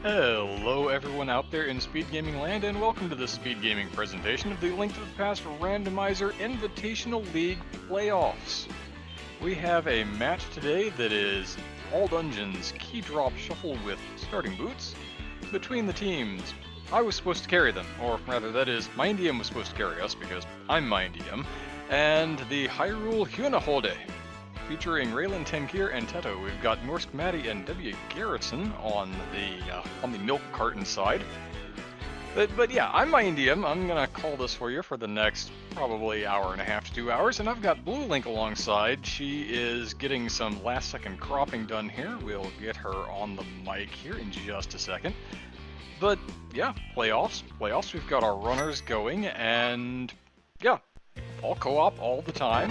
Hello everyone out there in SpeedGaming land, and welcome to the SpeedGaming presentation of the Link to the Past Randomizer Invitational League Playoffs. We have a match today that is all dungeons, key drop shuffle with starting boots. Between the teams, I was supposed to carry them, or rather that is, Miendiem was supposed to carry us because I'm Miendiem, and the Hyrule Huhnerhorde. Featuring Raylan Tenkir and Teto, we've got Norsk Maddie and W. Garrison on the milk carton side. But yeah, I'm Miendiem. I'm gonna call this for you for the next probably hour and a half to 2 hours, and I've got Blue Link alongside. She is getting some last-second cropping done here. We'll get her on the mic here in just a second. But yeah, playoffs. We've got our runners going, and yeah. All co-op all the time.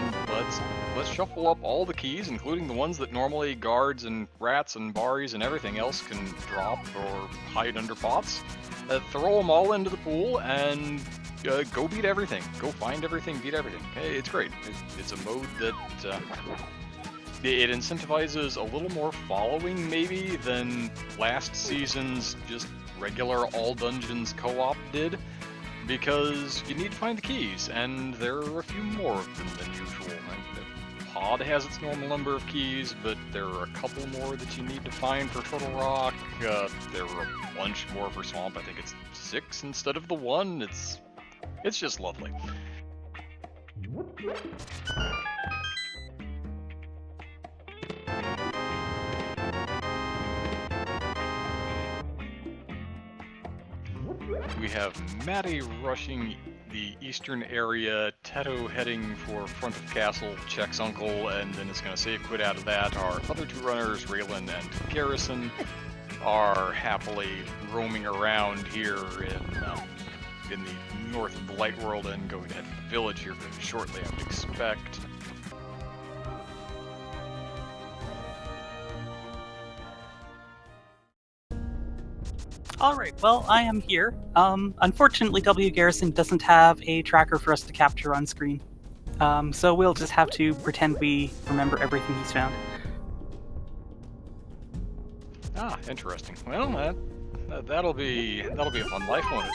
Let's shuffle up all the keys, including the ones that normally guards and rats and baris and everything else can drop or hide under pots. Throw them all into the pool and go beat everything. Go find everything, beat everything. Hey, it's great. It's a mode that it incentivizes a little more following maybe than last season's just regular all dungeons co-op did. Because you need to find the keys, and there are a few more of them than usual. The pod has its normal number of keys, but there are a couple more that you need to find for Turtle Rock. There are a bunch more for Swamp. I think it's 6 instead of the 1. It's just lovely. We have Maddie rushing the eastern area, Teto heading for front of castle, checks Uncle, and then is going to save quit out of that. Our other two runners, Raylan and Garrison, are happily roaming around here in the north of the Light World and going to head to the village here very shortly, I would expect. Alright, well, I am here. Unfortunately, W. Garrison doesn't have a tracker for us to capture on screen. So we'll just have to pretend we remember everything he's found. Ah, interesting. Well, that'll be a fun life, won't it?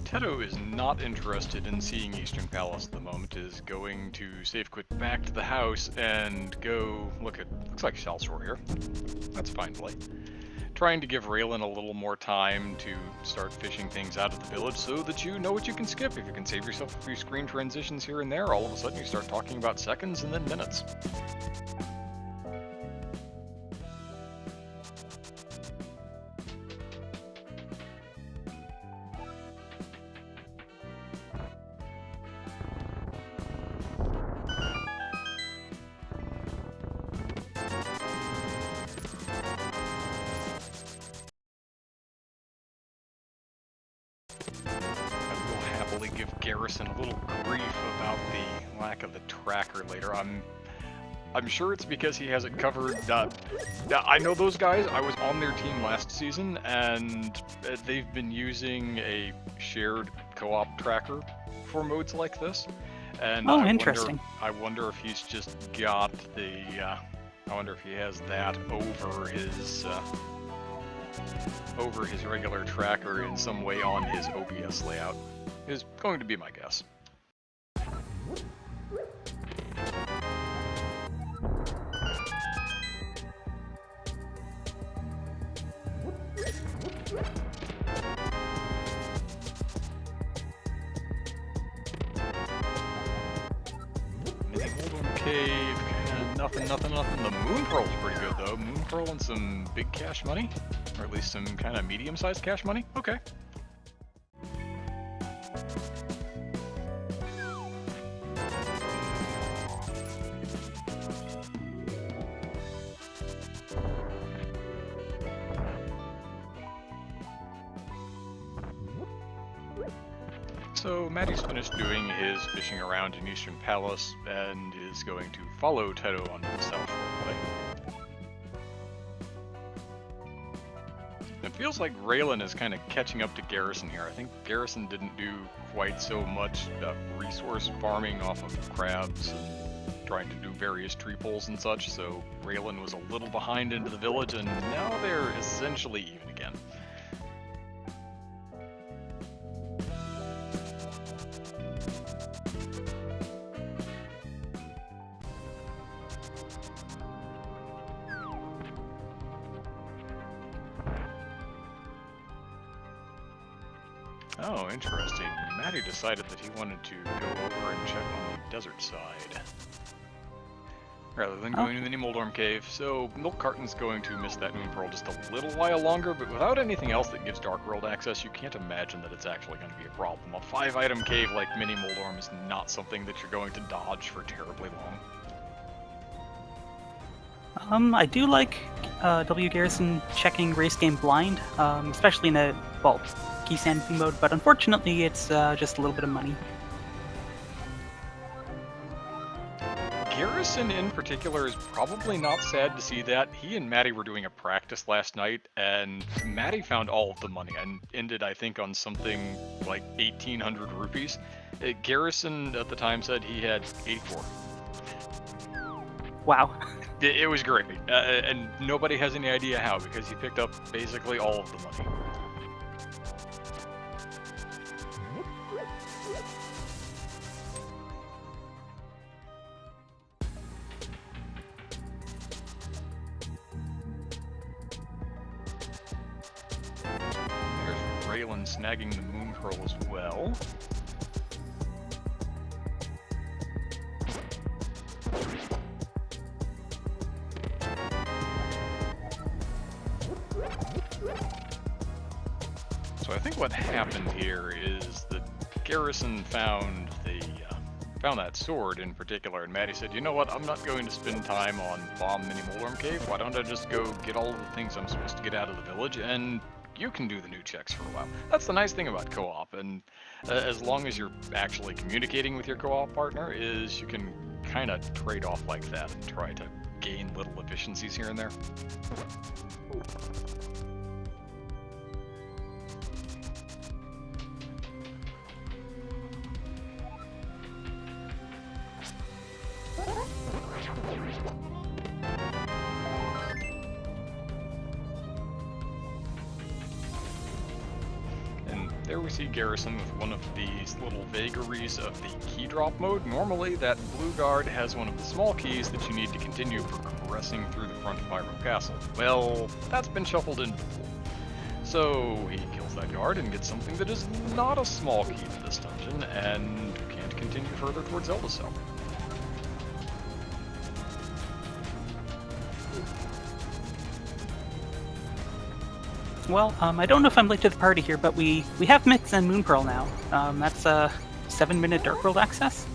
Teto is not interested in seeing Eastern Palace at the moment, is going to save quit back to the house and go look at, looks like Shalsor here. That's fine play. Trying to give Raylan a little more time to start fishing things out of the village so that you know what you can skip. If you can save yourself a few screen transitions here and there, all of a sudden you start talking about seconds and then minutes. Give Garrison a little grief about the lack of the tracker later. I'm sure it's because he has it covered. I know those guys. I was on their team last season, and they've been using a shared co-op tracker for modes like this. And Interesting. I wonder if he's just got the. I wonder if he has that over his regular tracker in some way on his OBS layout. Is going to be my guess. Mini Hold'em Cave, nothing. The Moon Pearl's pretty good though. Moon Pearl and some big cash money, or at least some kind of medium-sized cash money. Okay. So Maddie's finished doing his fishing around in Eastern Palace and is going to follow Teto onto the South Roadway. feels like Raylan is kind of catching up to Garrison here. I think Garrison didn't do quite so much resource farming off of crabs and trying to do various tree pulls and such, so Raylan was a little behind into the village, and now they're essentially even again. Oh, interesting. Matty decided that he wanted to go over and check on the desert side, rather than going to the Moldorm Cave. So Milk Carton's going to miss that Moon Pearl just a little while longer, but without anything else that gives Dark World access, you can't imagine that it's actually going to be a problem. A 5-item cave like Mini Moldorm is not something that you're going to dodge for terribly long. I do like W. Garrison checking race game blind, especially in a, well, key sanity mode, but unfortunately it's just a little bit of money. Garrison in particular is probably not sad to see that. He and Maddie were doing a practice last night, and Maddie found all of the money and ended, I think, on something like 1,800 rupees. Garrison at the time said he had 84. Wow. It was great, and nobody has any idea how, because he picked up basically all of the money. There's Raylan snagging the Moon Pearl as well. So I think what happened here is that Garrison found that sword in particular, and Maddie said, you know what, I'm not going to spend time on Bomb Mini Moldorm Cave, why don't I just go get all of the things I'm supposed to get out of the village, and you can do the new checks for a while. That's the nice thing about co-op, and as long as you're actually communicating with your co-op partner, is you can kind of trade off like that and try to gain little efficiencies here and there. There we see Garrison with one of these little vagaries of the key drop mode. Normally that blue guard has one of the small keys that you need to continue progressing through the front of Hyrule Castle. Well, that's been shuffled in before. So he kills that guard and gets something that is not a small key to this dungeon and can't continue further towards Zelda Cell. Well, I don't know if I'm late to the party here, but we have Mix and Moon Pearl now. That's a 7-minute Dark World access.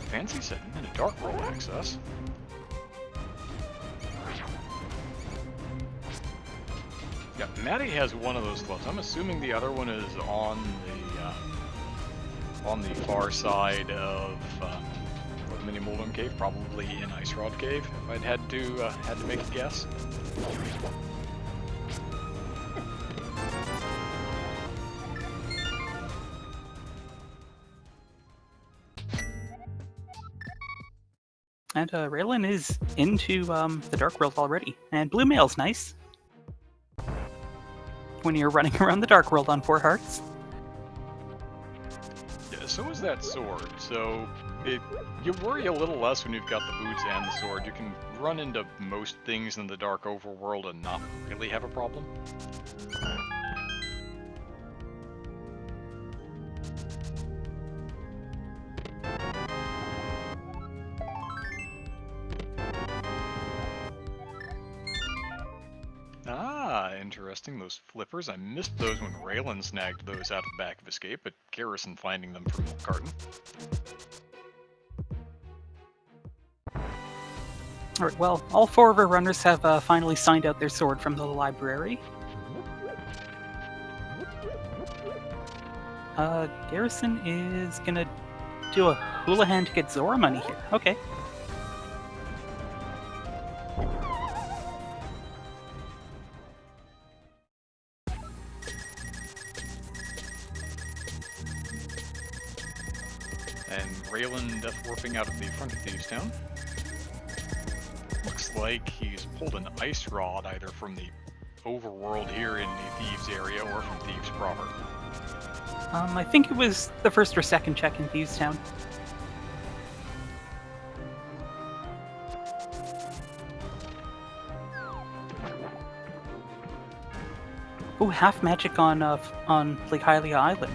Fancy 7-minute Dark World access. Yeah, Maddie has one of those slots. I'm assuming the other one is on the far side of Mini Moldorm Cave, probably in Ice Rod Cave, if I'd had to make a guess. And Raylan is into the Dark World already. And Blue Mail's nice. When you're running around the Dark World on 4 hearts. Yeah, so is that sword. So you worry a little less when you've got the boots and the sword. You can run into most things in the Dark Overworld and not really have a problem. Interesting, those flippers. I missed those when Raylan snagged those out of the back of Escape, but Garrison finding them from Milk Carton. Alright, well, all 4 of our runners have finally signed out their sword from the library. Garrison is gonna do a Houlihan to get Zora money here. Okay. And Raylan death warping out of the front of Thieves Town. Looks like he's pulled an ice rod either from the overworld here in the Thieves area or from Thieves proper. I think it was the first or second check in Thieves Town. Oh, half magic on Lake Hylia Island.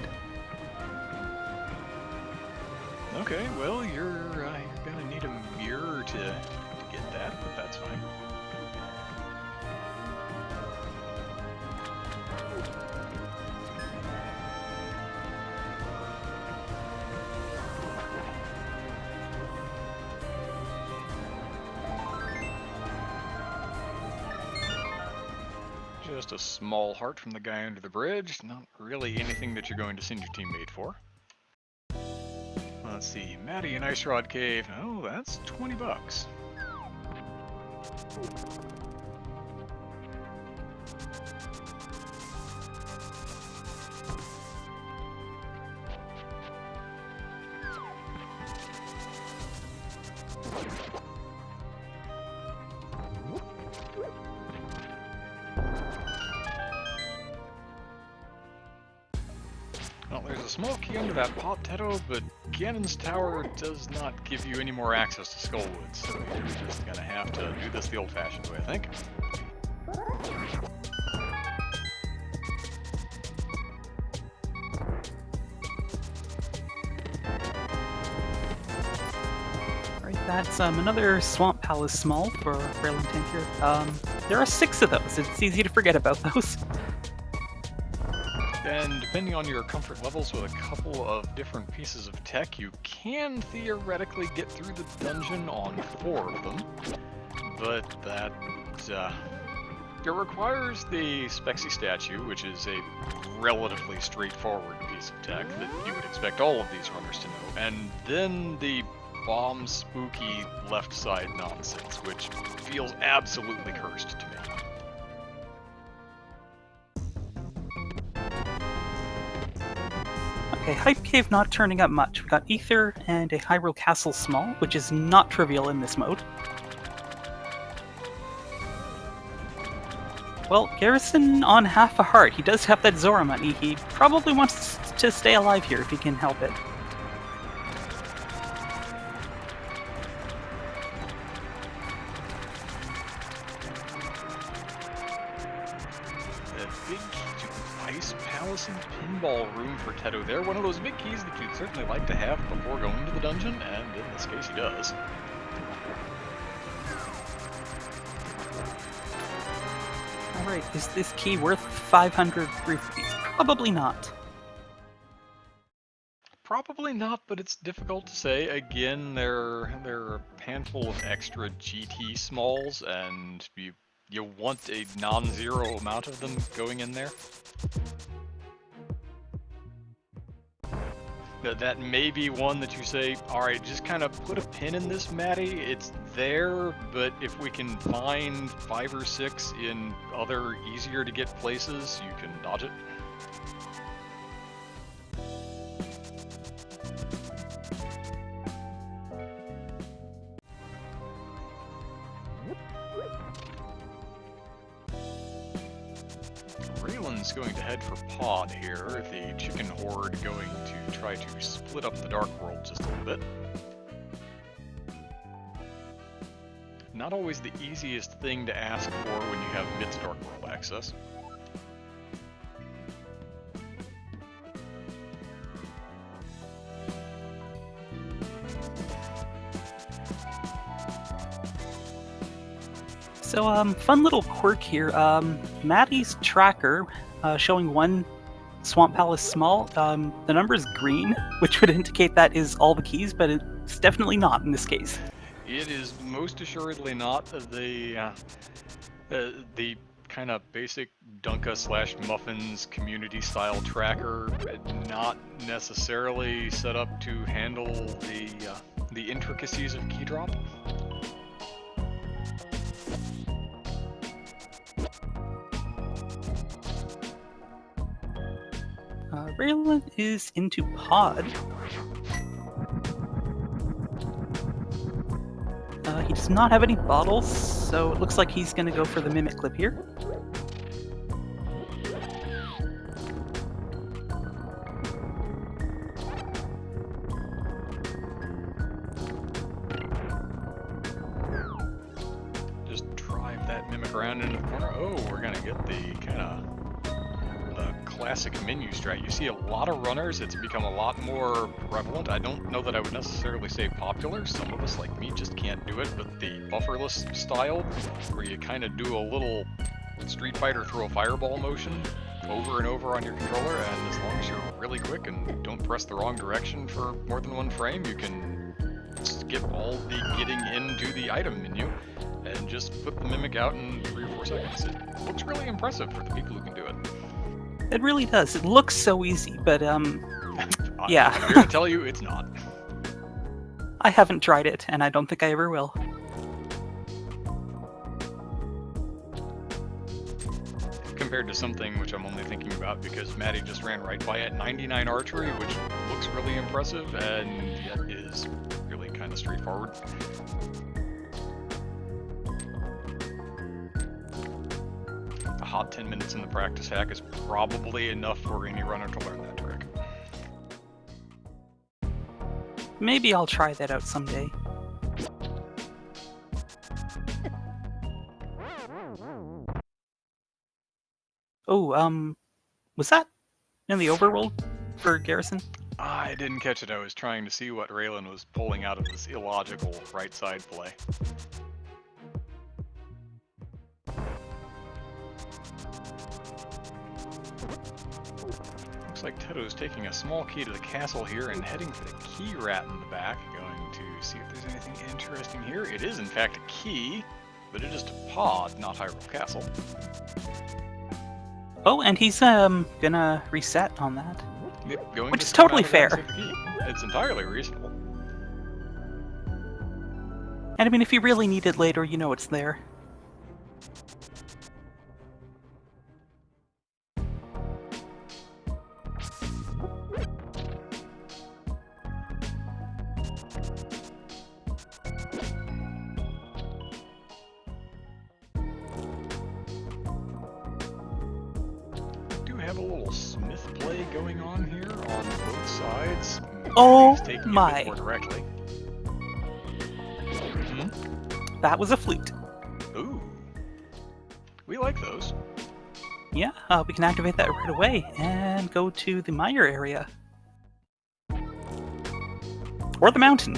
Okay, well, you're gonna need a mirror to get that, but that's fine. Just a small heart from the guy under the bridge. Not really anything that you're going to send your teammate for. Let's see, Maddie and Ice Rod Cave. Oh, that's 20 bucks. Well, there's a small key under that potato, but Ganon's Tower does not give you any more access to Skullwood, so you're just gonna have to do this the old-fashioned way, I think. Alright, that's another Swamp Palace small for Raylan Tinker. There are 6 of those. It's easy to forget about those. And depending on your comfort levels with a couple of different pieces of tech, you can theoretically get through the dungeon on 4 of them. But that it requires the Spexy statue, which is a relatively straightforward piece of tech that you would expect all of these runners to know. And then the bomb spooky left side nonsense, which feels absolutely cursed to me. Okay, Hype Cave not turning up much. We got Ether and a Hyrule Castle small, which is not trivial in this mode. Well, Garrison on half a heart. He does have that Zora money. He probably wants to stay alive here if he can help it. Palace and Pinball Room for Teto there. One of those big keys that you'd certainly like to have before going to the dungeon, and in this case he does. Alright, is this key worth 500 rupees? Probably not. Probably not, but it's difficult to say. Again, there are a handful of extra GT smalls, and you want a non-zero amount of them going in there. That may be one that you say, alright, just kind of put a pin in this, Maddie. It's there, but if we can find 5 or 6 in other easier to get places, you can dodge it. Raylan's going to head for Pod here, the chicken horde going to try to split up the Dark World just a little bit. Not always the easiest thing to ask for when you have Mid's Dark World access. So, fun little quirk here. Maddie's tracker showing 1 Swamp Palace small. The number is green, which would indicate that is all the keys, but it's definitely not in this case. It is most assuredly not the kind of basic Dunka/Muffins community style tracker, not necessarily set up to handle the intricacies of key drop. Raylan is into Pod. He does not have any bottles, so it looks like he's going to go for the Mimic Clip here. Just drive that Mimic around into the corner. Oh, we're going to get the kind of classic menu strat. You see a lot of runners. It's become a lot more prevalent. I don't know that I would necessarily say popular. Some of us, like me, just can't do it, but the bufferless style, where you kind of do a little Street Fighter throw a fireball motion over and over on your controller, and as long as you're really quick and don't press the wrong direction for more than one frame, you can skip all the getting into the item menu and just put the Mimic out in 3 or 4 seconds. It looks really impressive for the people who can do it. It really does. It looks so easy, but yeah. I'm here to tell you it's not. I haven't tried it, and I don't think I ever will. Compared to something which I'm only thinking about because Maddie just ran right by it, 99 archery, which looks really impressive and yet is really kind of straightforward. A hot 10 minutes in the practice hack is probably enough for any runner to learn that trick. Maybe I'll try that out someday. Oh, was that in the overworld for Garrison? I didn't catch it. I was trying to see what Raylan was pulling out of this illogical right side play. Looks like Tedo's taking a small key to the castle here and heading for the key rat in the back. Going to see if there's anything interesting here. It is in fact a key, but it is to Pod, not Hyrule Castle. Oh, and he's gonna reset on that. Yep, which is totally fair. It's entirely reasonable. And I mean, if you really need it later, you know it's there. Have a little Smith play going on here on both sides. Oh taking my! A bit more directly. That was a flute. Ooh, we like those. Yeah, we can activate that right away and go to the mire area or the mountain.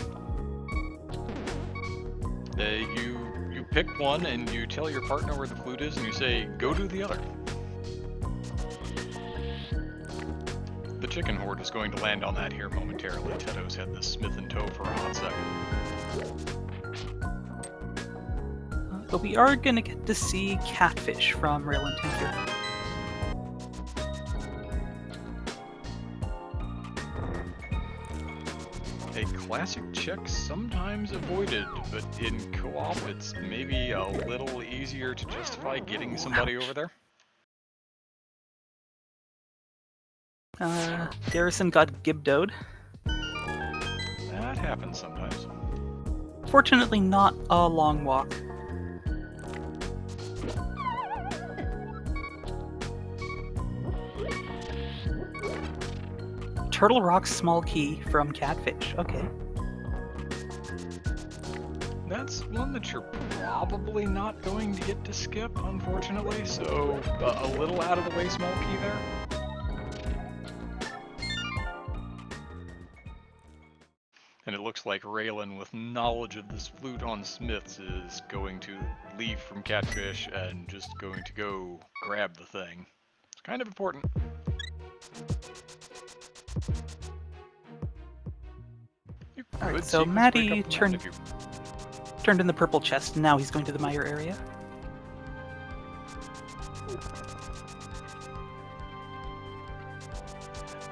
You pick one and you tell your partner where the flute is, and you say, "Go do the other." The chicken horde is going to land on that here momentarily. Tedo's had the Smith in tow for a hot second. But we are going to get to see Catfish from Rail and Tinker. A classic check sometimes avoided, but in co-op it's maybe a little easier to justify getting somebody over there. Garrison got gibdoed. That happens sometimes. Fortunately, not a long walk. Turtle Rock's small key from Catfish. Okay. That's one that you're probably not going to get to skip, unfortunately, so a little out of the way small key there. And it looks like Raylan, with knowledge of this flute on Smiths, is going to leave from Catfish and just going to go grab the thing. It's kind of important. Alright, so Maddie turned in the purple chest, and now he's going to the mire area.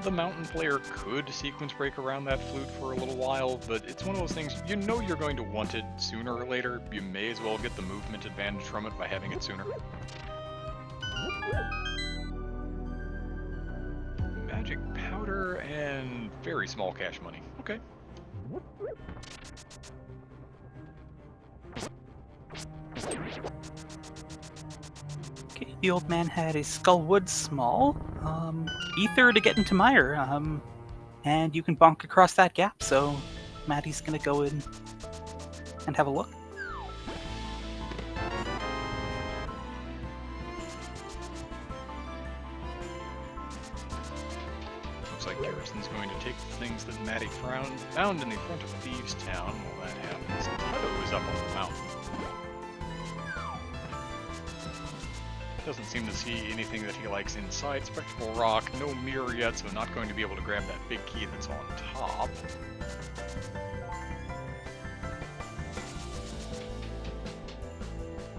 The mountain player could sequence break around that flute for a little while, but it's one of those things, you know you're going to want it sooner or later. You may as well get the movement advantage from it by having it sooner. Magic powder and very small cash money. Okay. Okay, the old man had a Skullwood Small, Ether to get into Mire, and you can bonk across that gap, so Maddie's gonna go in and have a look. Looks like Garrison's going to take the things that Maddie found in the front of Thieves' Town. While that happens, Teto is up on the mountain. Doesn't seem to see anything that he likes inside Spectral Rock. No mirror yet, so not going to be able to grab that big key that's on top.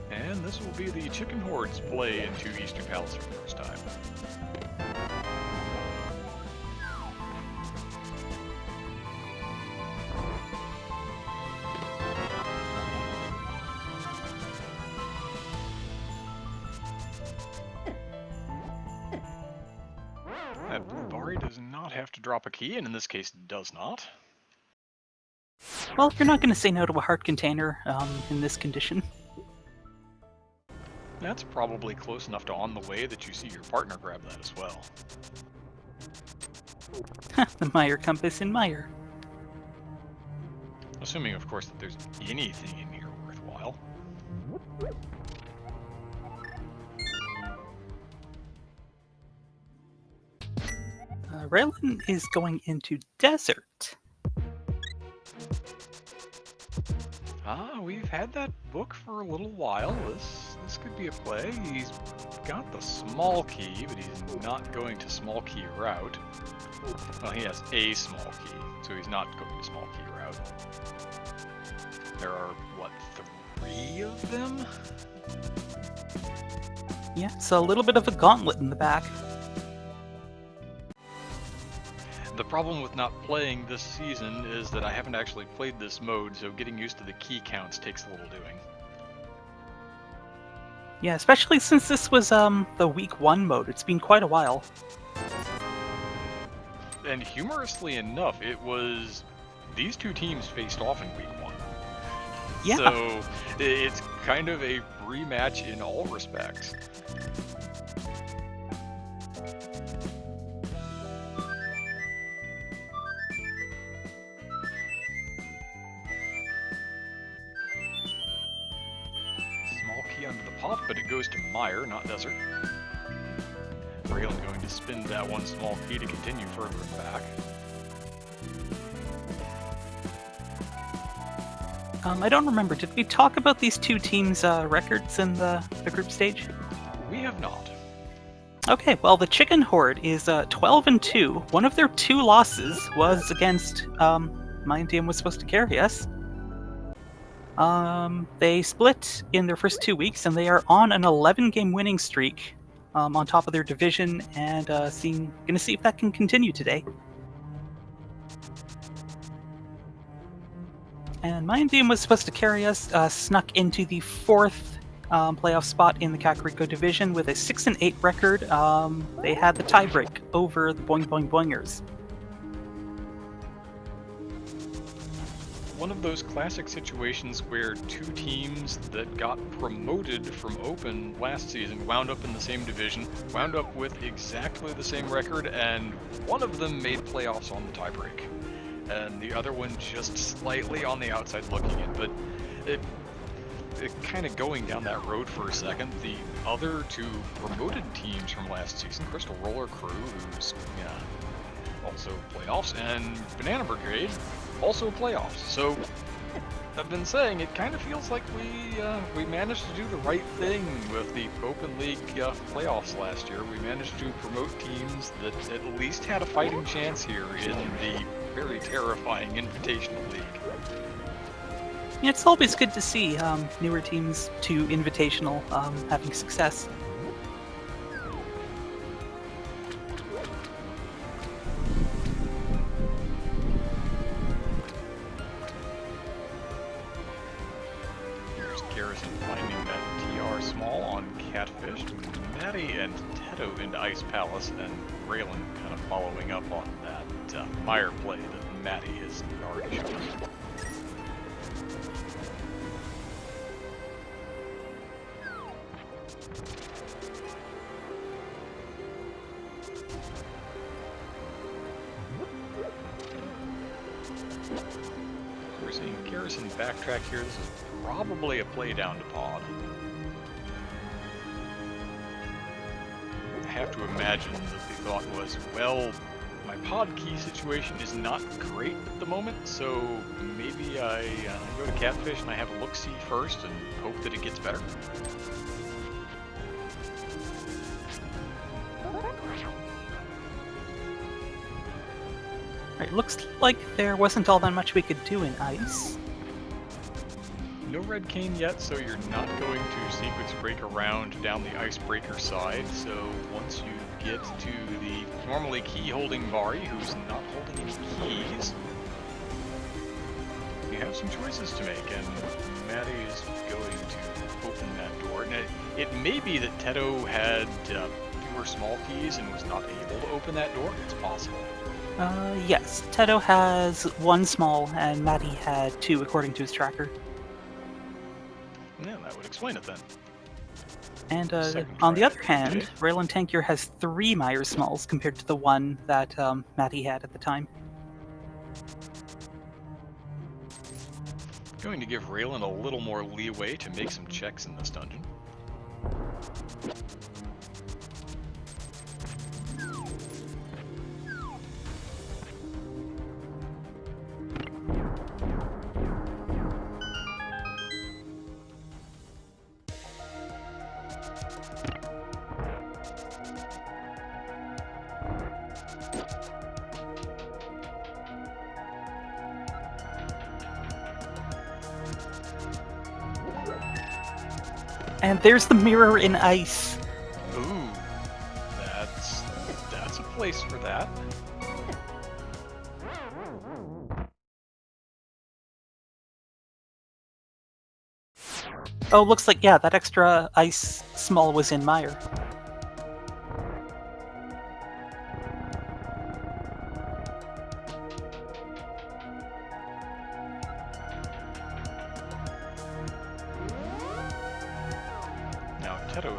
And this will be the Chicken Horde's play into Eastern Palace for the first time. That Bari does not have to drop a key, and in this case does not. Well, you're not going to say no to a heart container in this condition. That's probably close enough to on the way that you see your partner grab that as well. The Mire compass in Mire. Assuming, of course, that there's anything in here worthwhile. Raylan is going into Desert. Ah, we've had that book for a little while. This could be a play. He's got the small key, but he's not going to small key route. Well, he has a small key, so he's not going to small key route. There are, what, 3 of them? Yeah, so a little bit of a gauntlet in the back. The problem with not playing this season is that I haven't actually played this mode, so getting used to the key counts takes a little doing. Yeah, especially since this was the week 1 mode. It's been quite a while. And humorously enough, it was these two teams faced off in week 1. Yeah. So it's kind of a rematch in all respects. Under the pot, but it goes to Mire, not Desert. Raylan going to spin that one small key to continue further back. I don't remember. Did we talk about these two teams' records in the group stage? We have not. Okay, well, the Chicken Horde is 12-2. One of their 2 losses was against Miendiem was supposed to carry us. They split in their first 2 weeks, and they are on an 11-game winning streak on top of their division, and gonna see if that can continue today. And Miendiem was supposed to carry us, snuck into the 4th playoff spot in the Kakariko division with a 6-8 record. They had the tiebreak over the Boing Boing Boingers. One of those classic situations where 2 teams that got promoted from Open last season wound up in the same division, wound up with exactly the same record, and one of them made playoffs on the tiebreak, and the other one just slightly on the outside looking in. But it kind of going down that road for a second, the other 2 promoted teams from last season, Crystal Roller Crew, who's also playoffs, and Banana Brigade, also playoffs. So I've been saying it kind of feels like we managed to do the right thing with the Open League playoffs last year. We managed to promote teams that at least had a fighting chance here in the very terrifying Invitational League. Yeah, it's always good to see newer teams to Invitational having success. Garrison finding that TR small on Catfish, Maddie and Teto into Ice Palace, and Raylan kind of following up on that Mire play that Maddie has already shown us. We're seeing Garrison backtrack here. This is probably a play down to pod. I have to imagine that the thought was, well, my pod key situation is not great at the moment, so maybe I go to Catfish and I have a look-see first and hope that it gets better. Right, looks like there wasn't all that much we could do in ice. No red cane yet, so you're not going to sequence break around down the icebreaker side, so once you get to the normally key-holding Bari, who's not holding any keys, you have some choices to make, and Maddie is going to open that door. Now, it may be that Teto had fewer small keys and was not able to open that door. It's possible. Yes. Teto has one small, and Maddie had two, according to his tracker. Yeah, that would explain it then. And on the other hand, Raylan Tankier has 3 Myers Smalls compared to the one that Maddie had at the time. Going to give Raylan a little more leeway to make some checks in this dungeon. And there's the mirror in ice. Ooh, that's a place for that. Oh, looks like, yeah, that extra ice small was in Meyer.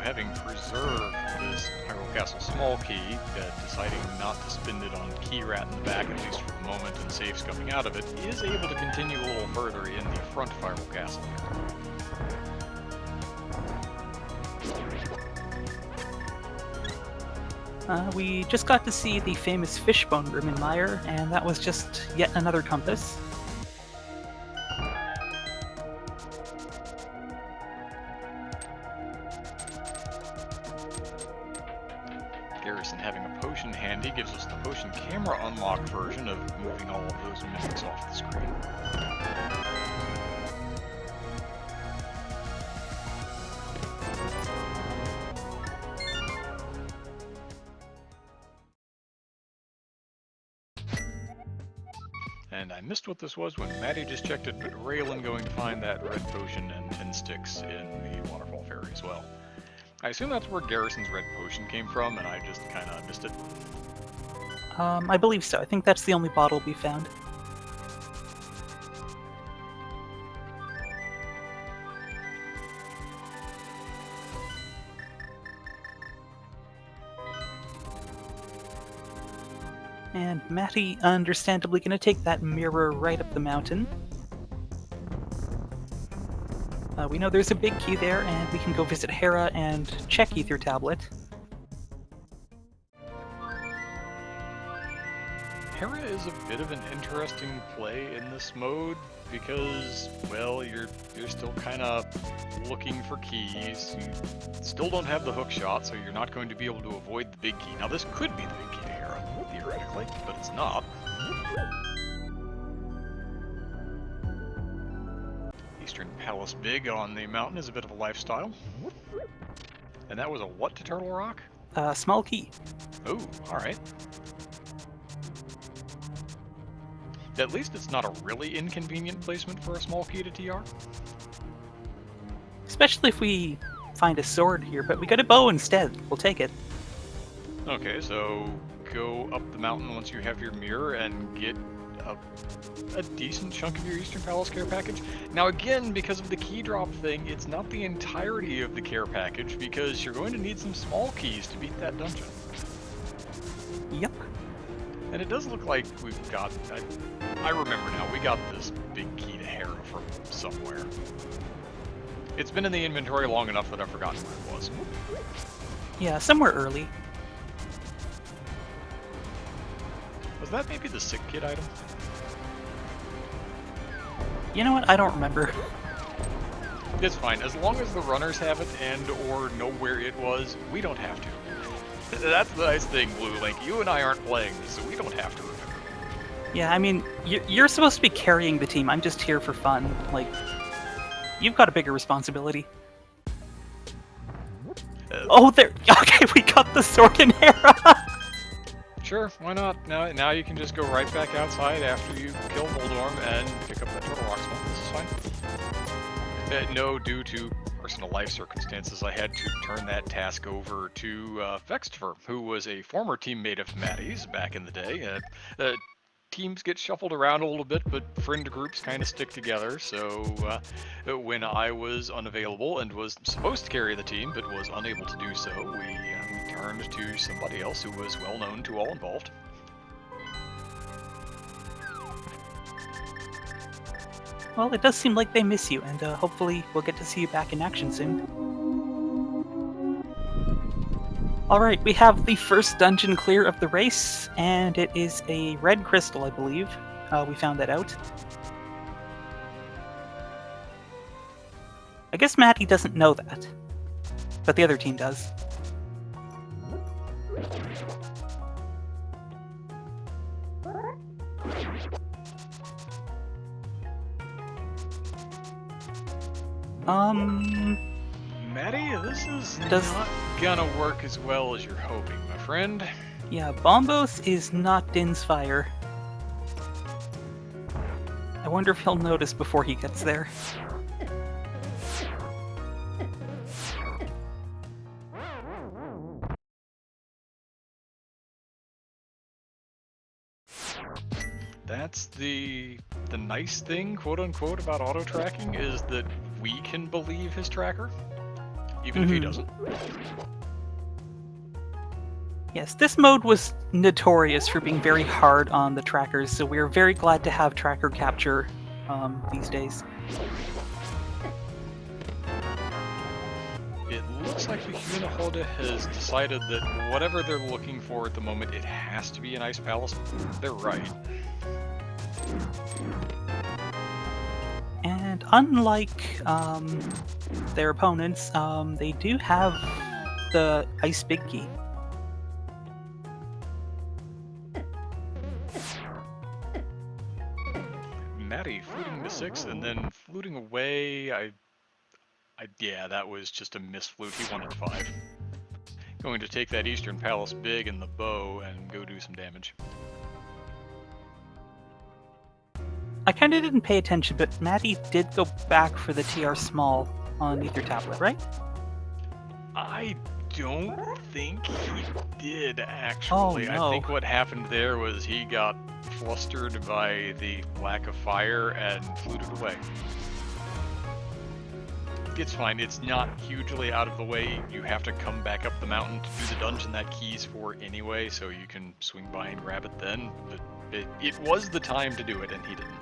Having preserved this Hyrule Castle small key, deciding not to spend it on Key Rat in the back, at least for the moment, and saves coming out of it, is able to continue a little further in the front of Hyrule Castle. We just got to see the famous fishbone room in Meyer, and that was just yet another compass. Garrison having a potion handy gives us the potion camera unlock version of moving all of those mimics off the screen. And I missed what this was when Maddie just checked it, but Raylan going to find that red potion and 10 sticks in the Waterfall Fairy as well. I assume that's where Garrison's red potion came from, and I just kind of missed it. I believe so. I think that's the only bottle we found. And Matty, understandably, going to take that mirror right up the mountain. We know there's a big key there, and we can go visit Hera and check Ether Tablet. Hera is a bit of an interesting play in this mode because, well, you're still kind of looking for keys. You still don't have the hook shot, so you're not going to be able to avoid the big key. Now, this could be the big key to Hera, theoretically, but it's not. Eastern Palace Big on the mountain is a bit of a lifestyle. And that was a what to Turtle Rock? Small key. Oh, alright. At least it's not a really inconvenient placement for a small key to TR. Especially if we find a sword here, but we got a bow instead. We'll take it. Okay, so go up the mountain once you have your mirror and get a decent chunk of your Eastern Palace care package. Now again, because of the key drop thing, it's not the entirety of the care package because you're going to need some small keys to beat that dungeon. Yep. And it does look like we've got... I remember now, we got this big key to Hera from somewhere. It's been in the inventory long enough that I've forgotten where it was. Yeah, somewhere early. Was that maybe the sick kid item? You know what? I don't remember. It's fine. As long as the runners have it and or know where it was, we don't have to. That's the nice thing, Blue Link. You and I aren't playing this, so we don't have to remember. Yeah, I mean, you're supposed to be carrying the team. I'm just here for fun. Like, you've got a bigger responsibility. Oh, there. Okay, we got the sword in Hera. Sure, why not? Now you can just go right back outside after you kill Voldorm and pick up that Turtle Rock Smoke. This is fine. No, due to personal life circumstances, I had to turn that task over to Vextifer, who was a former teammate of Maddie's back in the day. Teams get shuffled around a little bit, but friend groups kind of stick together, so when I was unavailable and was supposed to carry the team, but was unable to do so, we turned to somebody else who was well known to all involved. Well, it does seem like they miss you, and hopefully we'll get to see you back in action soon. Alright, we have the first dungeon clear of the race, and it is a red crystal, I believe. We found that out. I guess Matty doesn't know that, but the other team does. Maddie, this is not gonna work as well as you're hoping, my friend. Yeah, Bombos is not Din's fire. I wonder if he'll notice before he gets there. That's the nice thing, quote unquote, about auto tracking is that we can believe his tracker, even if he doesn't. Yes, this mode was notorious for being very hard on the trackers, so we're very glad to have tracker capture these days. It looks like the Huhnerhorde has decided that whatever they're looking for at the moment, it has to be an ice palace. They're right. And unlike their opponents, they do have the ice big key. Maddie fluting to 6 and then fluting away. Yeah, that was just a miss flute. He wanted 5. Going to take that Eastern Palace big and the bow and go do some damage. I kind of didn't pay attention, but Maddie did go back for the TR small on Ether Tablet, right? I don't think he did, actually. Oh, no. I think what happened there was he got flustered by the lack of fire and fluted away. It's fine. It's not hugely out of the way. You have to come back up the mountain to do the dungeon that key's for anyway, so you can swing by and grab it then. But it was the time to do it, and he didn't.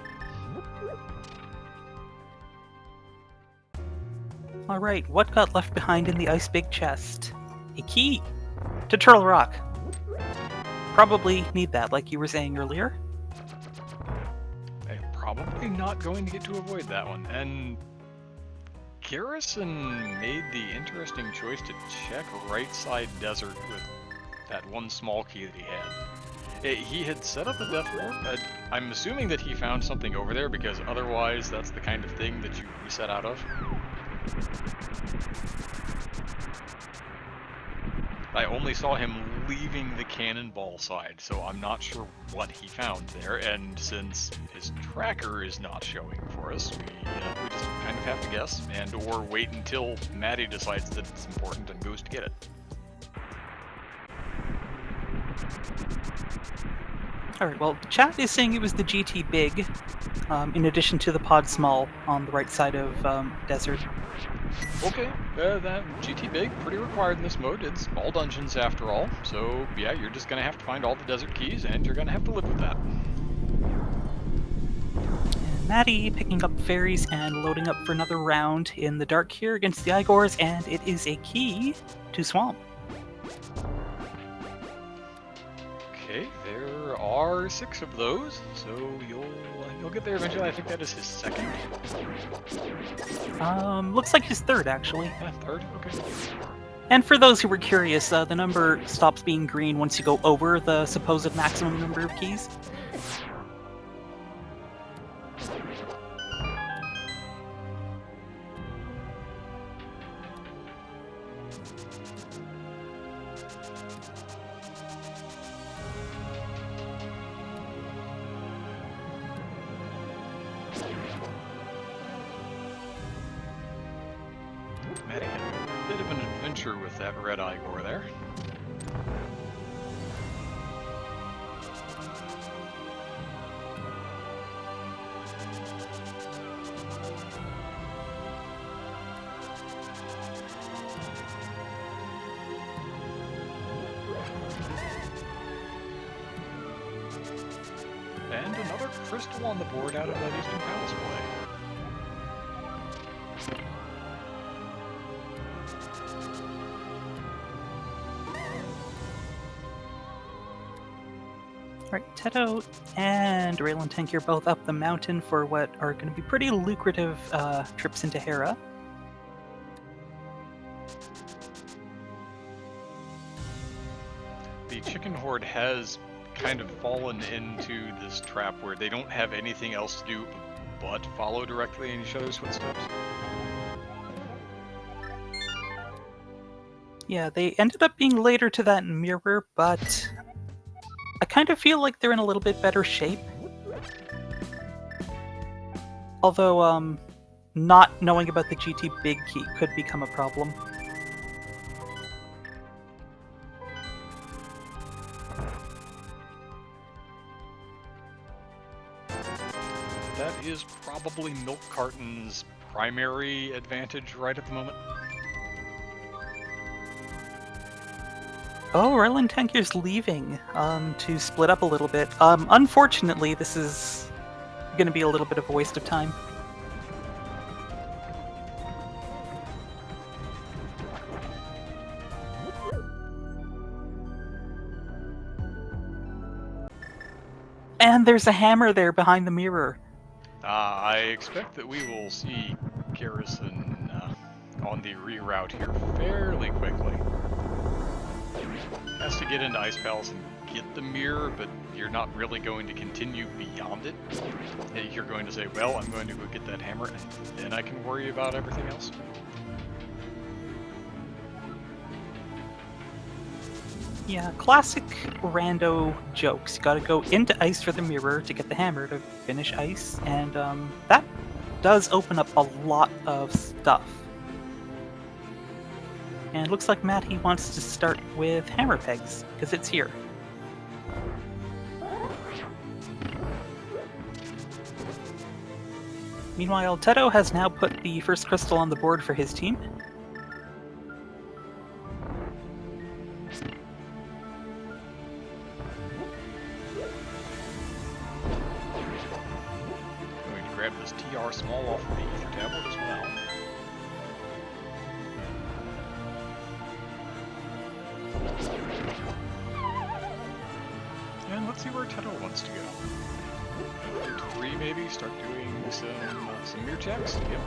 Alright, what got left behind in the ice big chest? A key to Turtle Rock. Probably need that, like you were saying earlier. I'm probably not going to get to avoid that one. And Garrison made the interesting choice to check right side desert with that one small key that he had. He had set up the death warp. I'm assuming that he found something over there, because otherwise that's the kind of thing that you reset out of. I only saw him leaving the cannonball side, so I'm not sure what he found there, and since his tracker is not showing for us, we just kind of have to guess, and or wait until Maddie decides that it's important and goes to get it. Alright, well, chat is saying it was the GT Big. in addition to the pod small on the right side of desert. Okay, that GT Big, pretty required in this mode. It's small dungeons after all, so yeah, you're just gonna have to find all the desert keys, and you're gonna have to live with that. And Maddie picking up fairies and loading up for another round in the dark here against the Igors, and it is a key to Swamp. Okay, there are 6 of those, so you'll get there eventually. I think that is his second. Looks like his third, actually. Yeah, third, okay. And for those who were curious, the number stops being green once you go over the supposed maximum number of keys. Maddie had a bit of an adventure with that red Igor there. And another crystal on the board out of that Eastern Palace play. Alright, Teto and Raylan Tank, you're both up the mountain for what are going to be pretty lucrative trips into Hera. The Chicken Horde has kind of fallen into this trap where they don't have anything else to do but follow directly in each other's footsteps. Yeah, they ended up being later to that mirror, but I kind of feel like they're in a little bit better shape. Although, not knowing about the GT Big Key could become a problem. That is probably Milk Carton's primary advantage right at the moment. Oh, Raylan Tankier's leaving to split up a little bit. Unfortunately, this is going to be a little bit of a waste of time. And there's a hammer there behind the mirror. I expect that we will see Garrison on the reroute here fairly quickly. Has to get into Ice Palace and get the mirror, but you're not really going to continue beyond it. You're going to say, well, I'm going to go get that hammer, and then I can worry about everything else. Yeah, classic rando jokes. You gotta go into ice for the mirror to get the hammer to finish ice, and that does open up a lot of stuff. And it looks like Matty wants to start with hammer pegs, because it's here. Meanwhile, Teto has now put the first crystal on the board for his team. Going to grab this TR small off of the Ether tablet as well. And let's see where Teto wants to go. 3 maybe, start doing some mirror checks. Yep.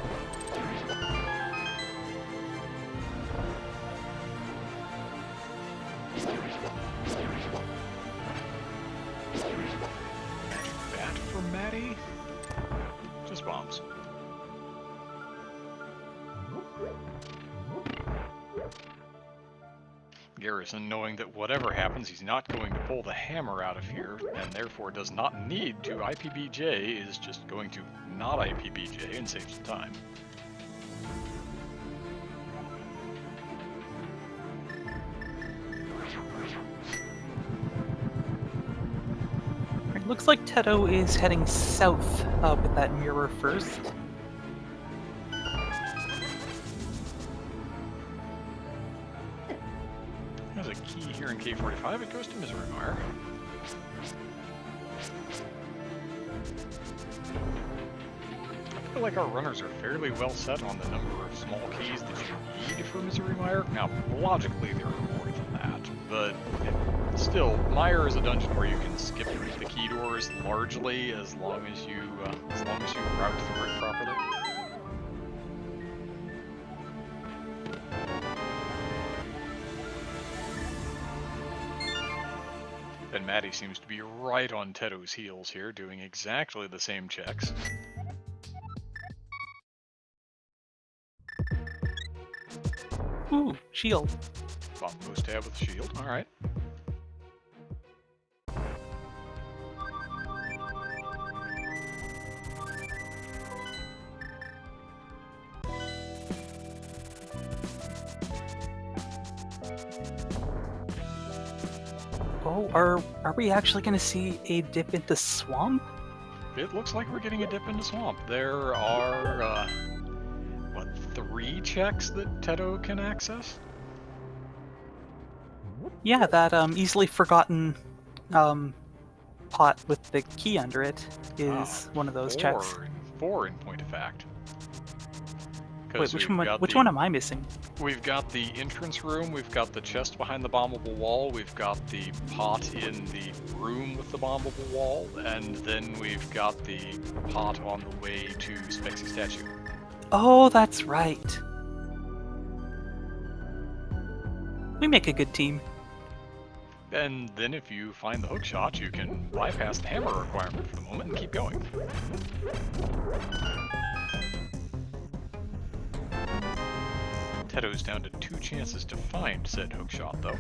Magic bat for Maddie. Just bombs. Garrison, knowing that whatever happens, he's not going to pull the hammer out of here, and therefore does not need to IPBJ, is just going to not IPBJ and save some time. Looks like Teto is heading south with that mirror first. There's a key here in K45. It goes to Misery Mire. I feel like our runners are fairly well set on the number of small keys that you need for Misery Mire. Now, logically, there are more than that, but still, Mire is a dungeon where you can skip the key doors largely as long as you route through it properly. And Maddie seems to be right on Teto's heels here, doing exactly the same checks. Ooh, shield. Bop post tab with shield, alright. Oh, are we actually going to see a dip into swamp? It looks like we're getting a dip into swamp. There are, 3 checks that Teto can access? Yeah, that easily forgotten pot with the key under it is one of those checks. 4 in point of fact. Wait, which one am I missing? We've got the entrance room, we've got the chest behind the bombable wall, we've got the pot in the room with the bombable wall, and then we've got the pot on the way to Spexy Statue. Oh, that's right. We make a good team. And then if you find the hookshot, you can bypass the hammer requirement for the moment and keep going. Teto's down to 2 chances to find said hookshot, though.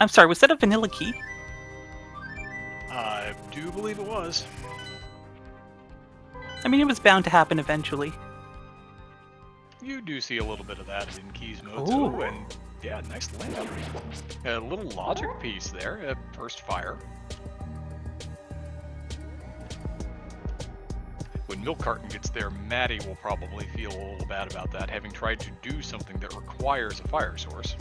I'm sorry, was that a vanilla key? I do believe it was. I mean, it was bound to happen eventually. You do see a little bit of that in Keys mode, Ooh. too, and yeah, nice land. A little logic piece there at first fire. When Milk Carton gets there, Maddie will probably feel a little bad about that, having tried to do something that requires a fire source.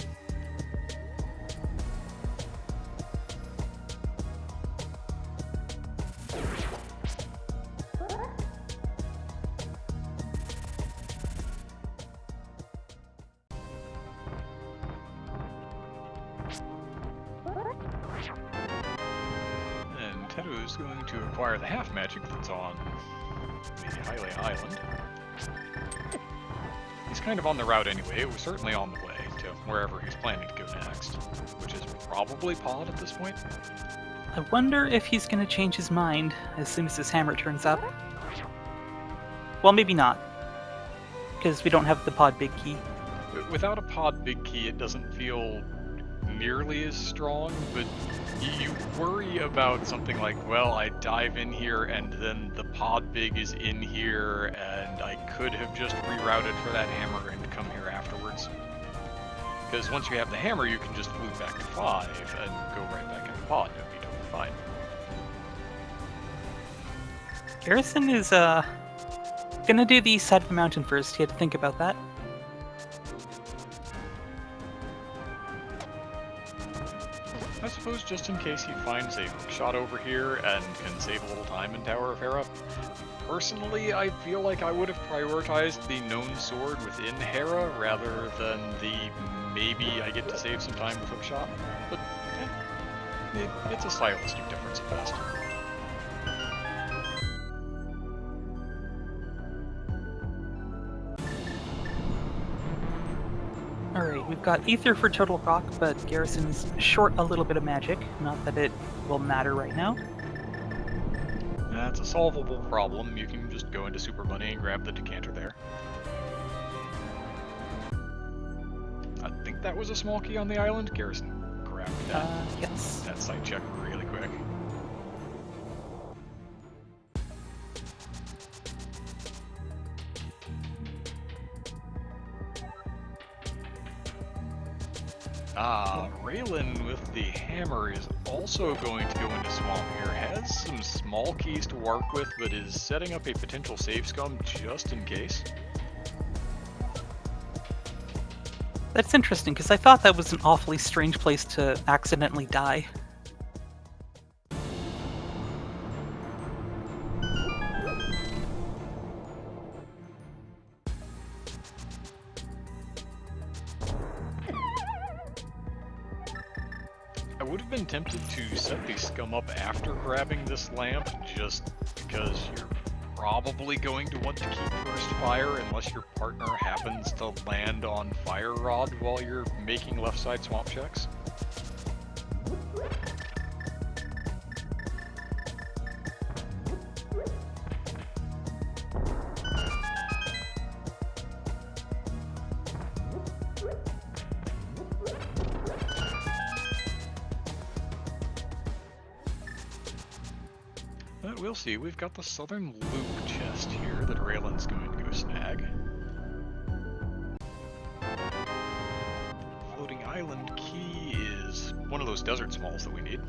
And Teto is going to acquire the half magic that's on the Hylia Island. He's kind of on the route anyway. It was certainly on the way to wherever he's planning to go next, which is probably Pod at this point. I wonder if he's going to change his mind as soon as his hammer turns up. Well, maybe not, because we don't have the pod big key. Without a Pod big key, it doesn't feel nearly as strong, but you worry about something like, well, I dive in here and then the pod big is in here and I could have just rerouted for that hammer and come here afterwards. Because once you have the hammer, you can just move back to 5 and go right back in the pod and it'll be totally fine. Garrison is gonna do the side of the mountain first. He had to think about that. I suppose just in case he finds a hookshot over here and can save a little time in Tower of Hera. Personally, I feel like I would have prioritized the known sword within Hera rather than the maybe I get to save some time with hookshot. But it's a stylistic difference at best. Alright, we've got Ether for total proc, but Garrison's short a little bit of magic. Not that it will matter right now. That's a solvable problem. You can just go into Super Money and grab the decanter there. I think that was a small key on the island. Garrison grabbed that. Yes. That side check really quick. Raylan with the hammer is also going to go into Swamp here. Has some small keys to work with, but is setting up a potential save scum just in case. That's interesting, because I thought that was an awfully strange place to accidentally die. I would have been tempted to set the scum up after grabbing this lamp, just because you're probably going to want to keep first fire unless your partner happens to land on fire rod while you're making left side swamp checks. But we'll see. We've got the southern loop chest here that Raylan's going to go snag. Floating island key is one of those desert smalls that we need.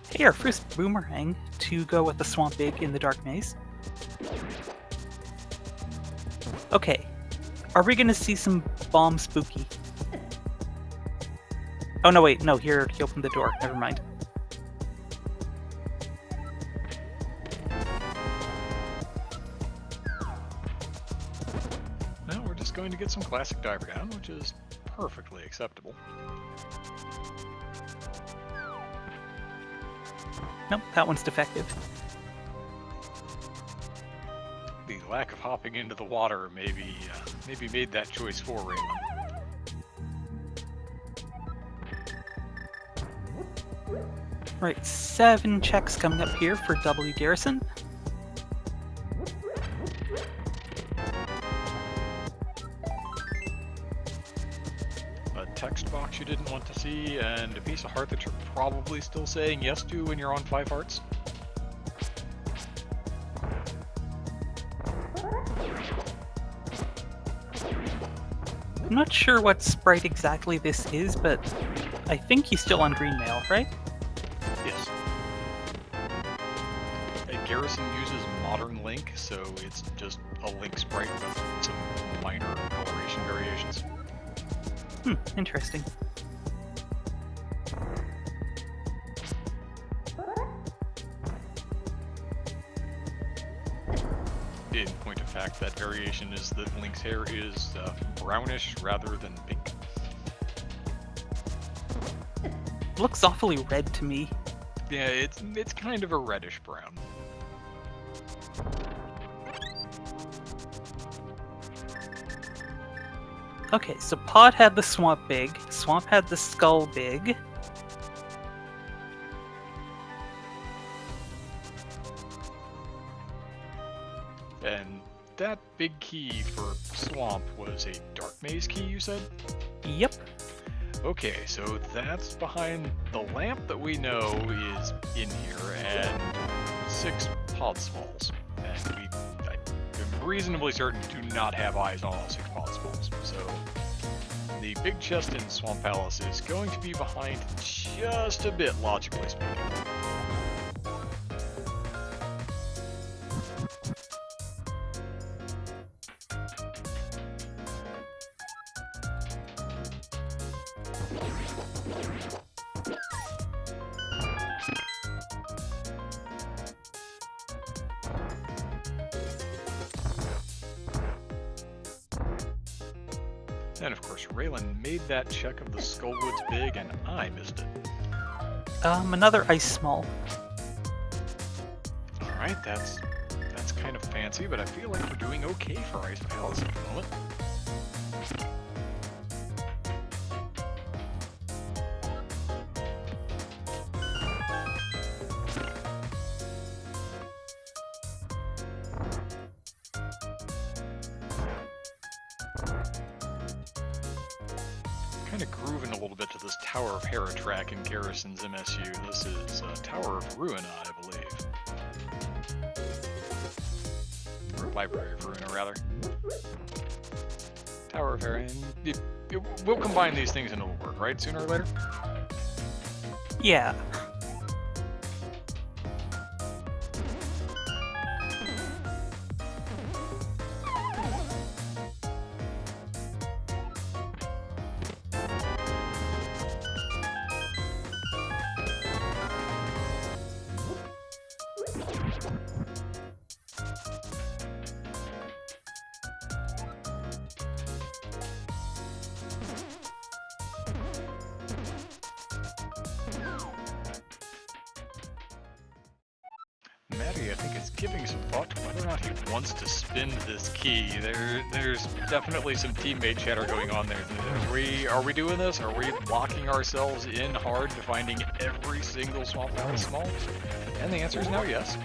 Hey, our first boomerang to go with the Swamp Big in the Dark Maze. Okay, are we gonna see some bomb spooky? Oh no, wait, no, here, he opened the door, never mind. Now we're just going to get some classic diver down, which is perfectly acceptable. Nope, that one's defective. The lack of hopping into the water maybe made that choice for Raylan. Right, 7 checks coming up here for W Garrison. A text box you didn't want to see, and a piece of heart that you're probably still saying yes to when you're on 5 hearts. I'm not sure what sprite exactly this is, but I think he's still on green mail, right? Yes. Garrison uses Modern Link, so it's just a Link sprite with some minor coloration variations. Interesting. In point of fact, that variation is that Link's hair is brownish rather than pink. Looks awfully red to me. Yeah, it's kind of a reddish brown. Okay, so Pod had the Swamp Big, Swamp had the Skull Big. And that big key for Swamp was a Dark Maze key, you said? Yep. Okay, so that's behind the lamp that we know is in here, and 6 pod smalls. And I'm reasonably certain do not have eyes on all 6 pod smalls. So the big chest in Swamp Palace is going to be behind just a bit, logically speaking. And of course, Raylan made that check of the Skullwoods Big, and I missed it. Another ice small. Alright, that's kind of fancy, but I feel like we're doing okay for Ice Palace at the moment. Kind kind of grooving a little bit to this Tower of Hera track in Garrison's MSU. This is Tower of Ruina, I believe. Or Library of Ruina, rather. Tower of Hera, and we'll combine these things and it'll work, right? Sooner or later? Yeah. Maddie, I think, is giving some thought to whether or not he wants to spin this key. There's definitely some teammate chatter going on there. Are we doing this? Are we locking ourselves in hard to finding every single swamp palace small? And the answer is now yes.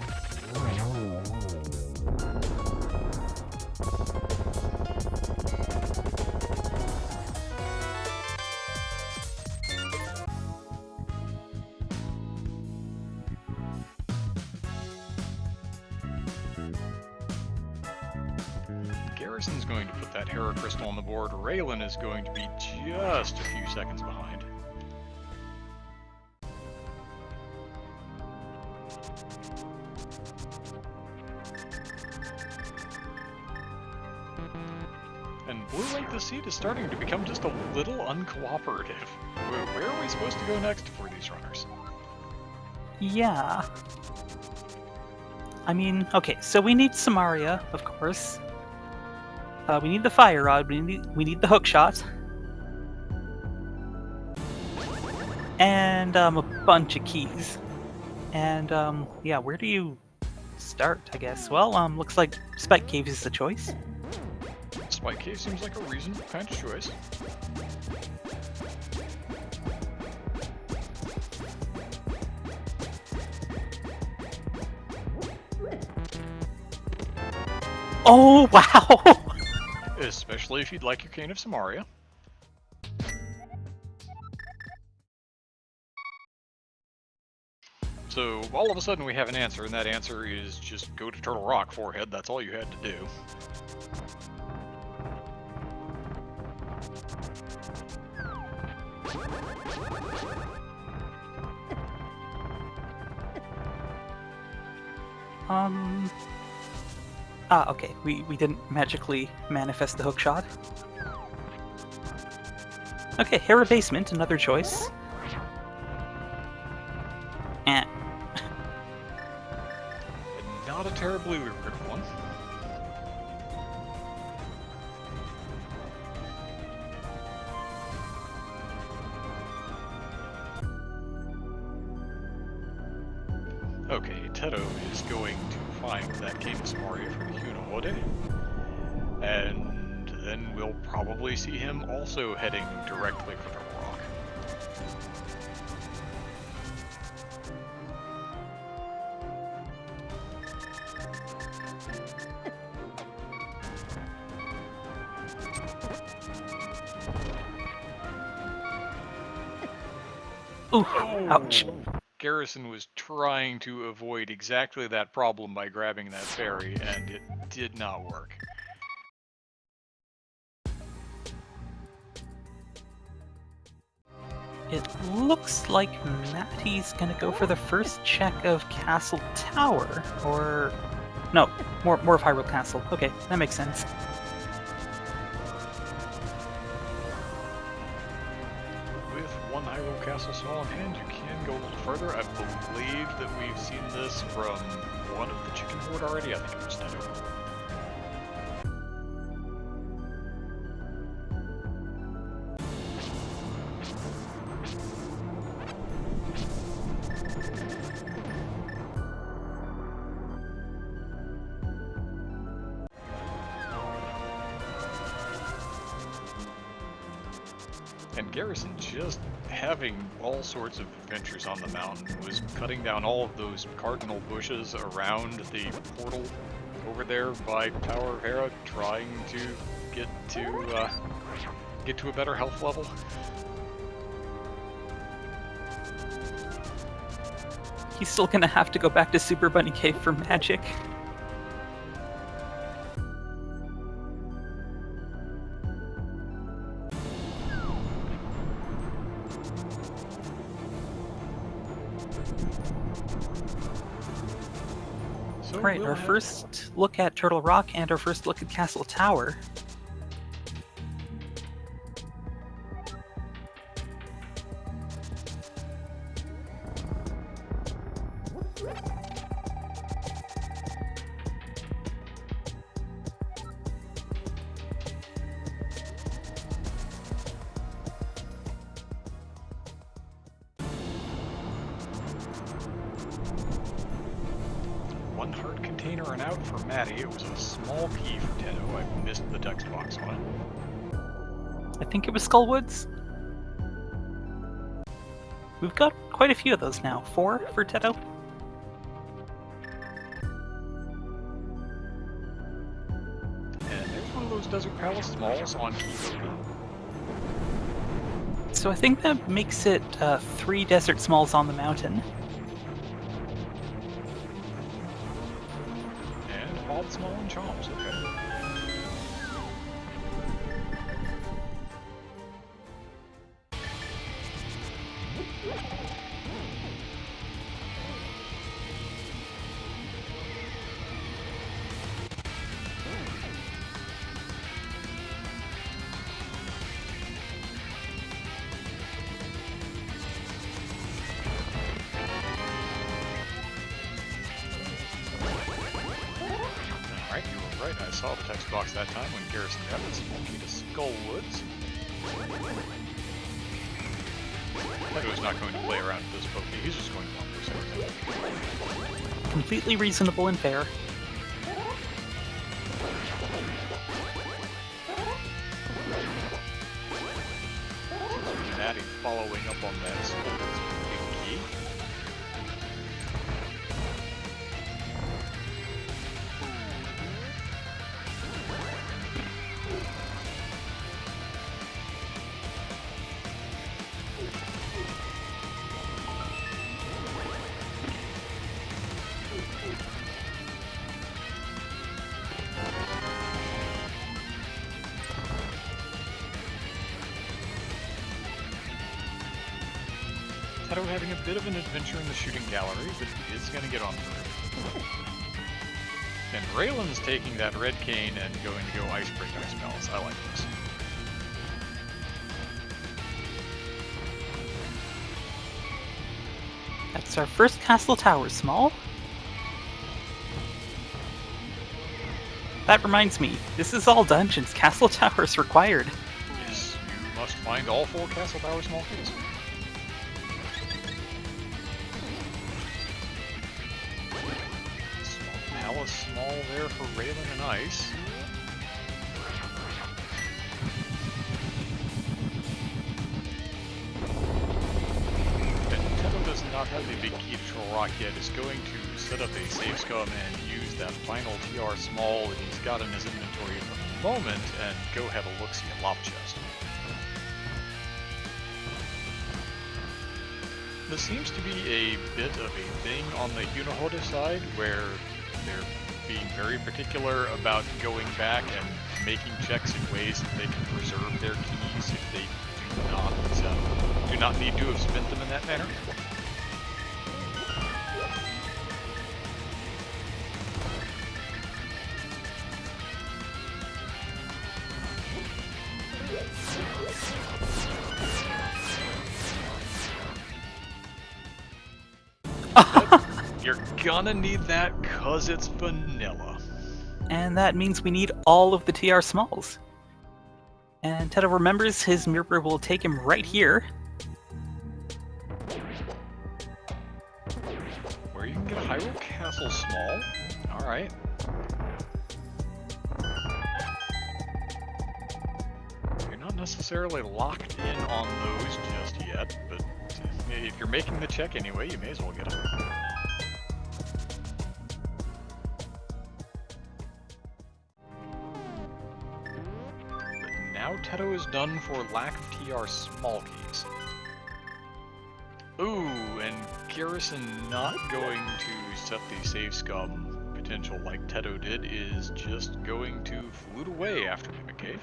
Garrison's going to put that Hera crystal on the board. Raylan is going to be just a few seconds behind. And Blue Lake the Seed is starting to become just a little uncooperative. Where are we supposed to go next for these runners? Yeah. I mean, okay, so we need Samaria, of course. We need the Fire Rod, we need the hook shot. And a bunch of keys. And yeah, where do you start, I guess? Well, looks like Spike Cave is the choice. Spike Cave seems like a reasonable kind of choice. Oh, wow! Especially if you'd like your Cane of Samaria. So, all of a sudden we have an answer, and that answer is just go to Turtle Rock, Forehead. That's all you had to do. Okay, we didn't magically manifest the hook shot. Okay, Hera Basement, another choice. Eh. Not a terribly lucrative one. Okay, Teto is going to find that Cane of Samaria from Huhnerhorde, and then we'll probably see him also heading directly for the rock. Ooh, ouch. Garrison was trying to avoid exactly that problem by grabbing that fairy, and it did not work. It looks like Matty's gonna go for the first check of Castle Tower, or... No, more of Hyrule Castle. Okay, that makes sense. With one Hyrule Castle small in hand, you can go a little further. I believe that we've seen this from one of the Chicken Horde already. I think it was Teto. And Garrison, just having all sorts of adventures on the mountain, was cutting down all of those cardinal bushes around the portal over there by Tower of Hera, trying to get to a better health level. He's still gonna have to go back to Super Bunny Cave for magic. So Right, our first look at Turtle Rock and our first look at Castle Tower. One heart container and out for Maddie. It was a small P for Tedo. I missed the text box on it. I think it was Skullwoods. We've got quite a few of those now. 4 for Tedo. And there's one of those Desert Palace smalls on Key. So I think that makes it 3 Desert Smalls on the mountain. And Bob Small and Chomps, okay. Alright, you were right. I saw the text box that time when Garrison got this monkey to Skullwoods. Tedo's not going to play around with this Pokey, he's just going to want this everything. Completely reasonable and fair. Maddie following up on that Skullwoods big key. Tedo having a bit of an adventure in the shooting gallery, but is going to get on through. And Raylan's taking that red cane and going to go Ice Break Ice Palace. I like this. That's our first Castle Tower small. That reminds me, this is all dungeons. Castle Tower is required. Yes, you must find all 4 Castle Tower small keys. Small Palace small there for Raylan and Ice. Tedo does not have a big key to Troll Rock yet. Is going to set up a save scum and use that final TR small that he's got in his inventory at the moment and go have a look-see at Lop Chest. This seems to be a bit of a thing on the Huhnerhorde side where they're being very particular about going back and making checks in ways that they can preserve their keys if they do not need to have spent them in that manner. You're gonna need that cause it's vanilla. And that means we need all of the TR smalls. And Tedo remembers his mirror will take him right here. Where you can get a Hyrule Castle small. Alright. You're not necessarily locked in on those just yet, but if you're making the check anyway, you may as well get them. now Teto is done for lack of TR small keys. Ooh, and Garrison not going to set the save scum potential like Teto did, is just going to flute away after Mimic Cave.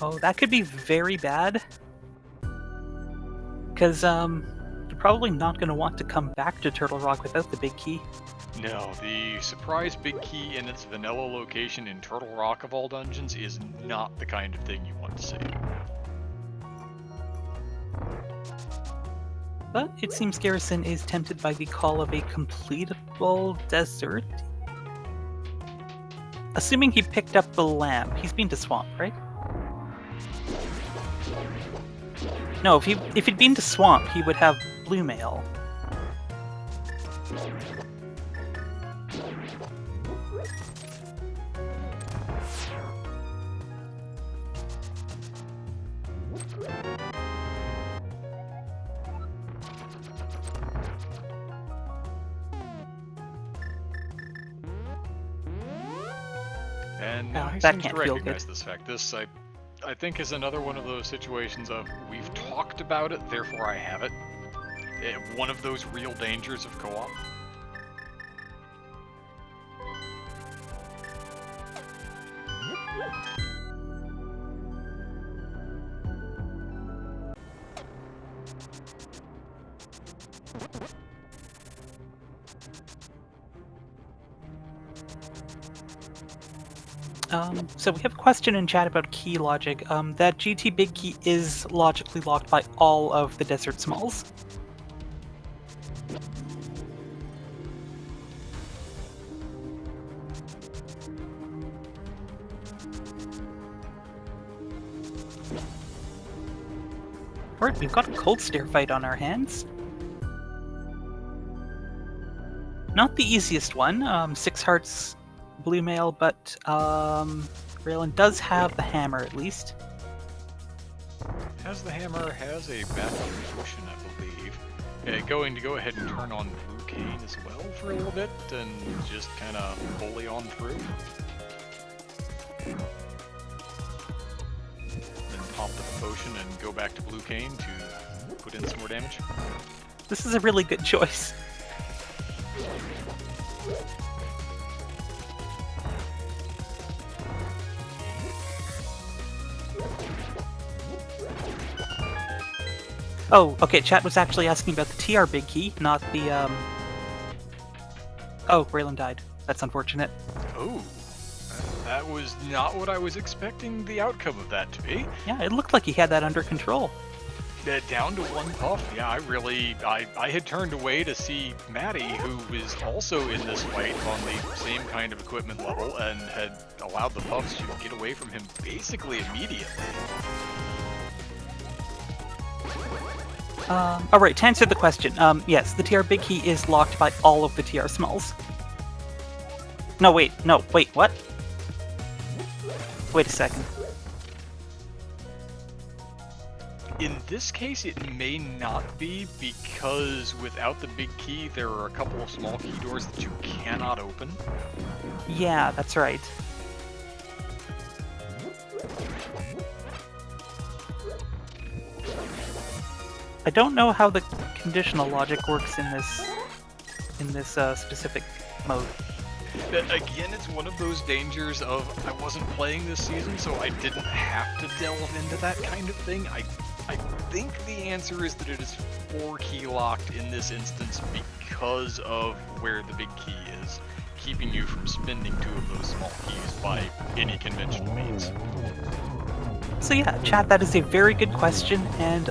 Oh, that could be very bad. Because, you're probably not going to want to come back to Turtle Rock without the big key. No, the surprise big key in its vanilla location in Turtle Rock of all dungeons is not the kind of thing you want to see. But it seems Garrison is tempted by the call of a completable desert. Assuming he picked up the lamp, he's been to Swamp, right? No, if he'd been to Swamp, he would have Blue Mail. And now he that seems to can't feel recognize good. this fact. This, I think, is another one of those situations of, we've talked about it, therefore I have it. One of those real dangers of co-op. So we have a question in chat about key logic. That GT big key is logically locked by all of the desert smalls. Alright, we've got a cold stare fight on our hands. Not the easiest one. 6 hearts, blue mail, but Raylan does have the hammer at least. Has the hammer, has a backup potion, I believe. Going to go ahead and turn on Blue Cane as well for a little bit, and just kind of bully on through. Then pop the potion and go back to Blue Cane to put in some more damage. This is a really good choice. Oh, okay, chat was actually asking about the TR big key, not the, Oh, Raylan died. That's unfortunate. Oh, that was not what I was expecting the outcome of that to be. Yeah, it looked like he had that under control. Down to 1 puff, yeah, I had turned away to see Maddie, who was also in this fight on the same kind of equipment level, and had allowed the puffs to get away from him basically immediately. Alright, to answer the question, yes, the TR big key is locked by all of the TR smalls. No, wait, what? Wait a second. In this case, it may not be, because without the big key, there are a couple of small key doors that you cannot open. Yeah, that's right. I don't know how the conditional logic works in this specific mode. Again, it's one of those dangers of, I wasn't playing this season, so I didn't have to delve into that kind of thing. I think the answer is that it is 4 key locked in this instance because of where the big key is, keeping you from spending 2 of those small keys by any conventional means. So yeah, chat, that is a very good question, and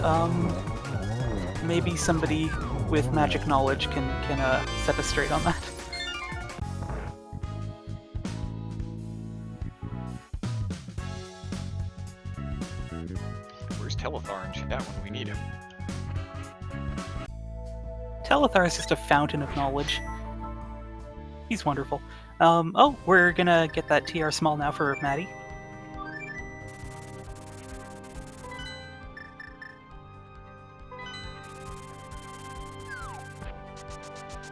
maybe somebody with magic knowledge can set us straight on that. Where's Telethar in chat when we need him? Telethar is just a fountain of knowledge. He's wonderful. Oh, we're gonna get that TR small now for Maddie.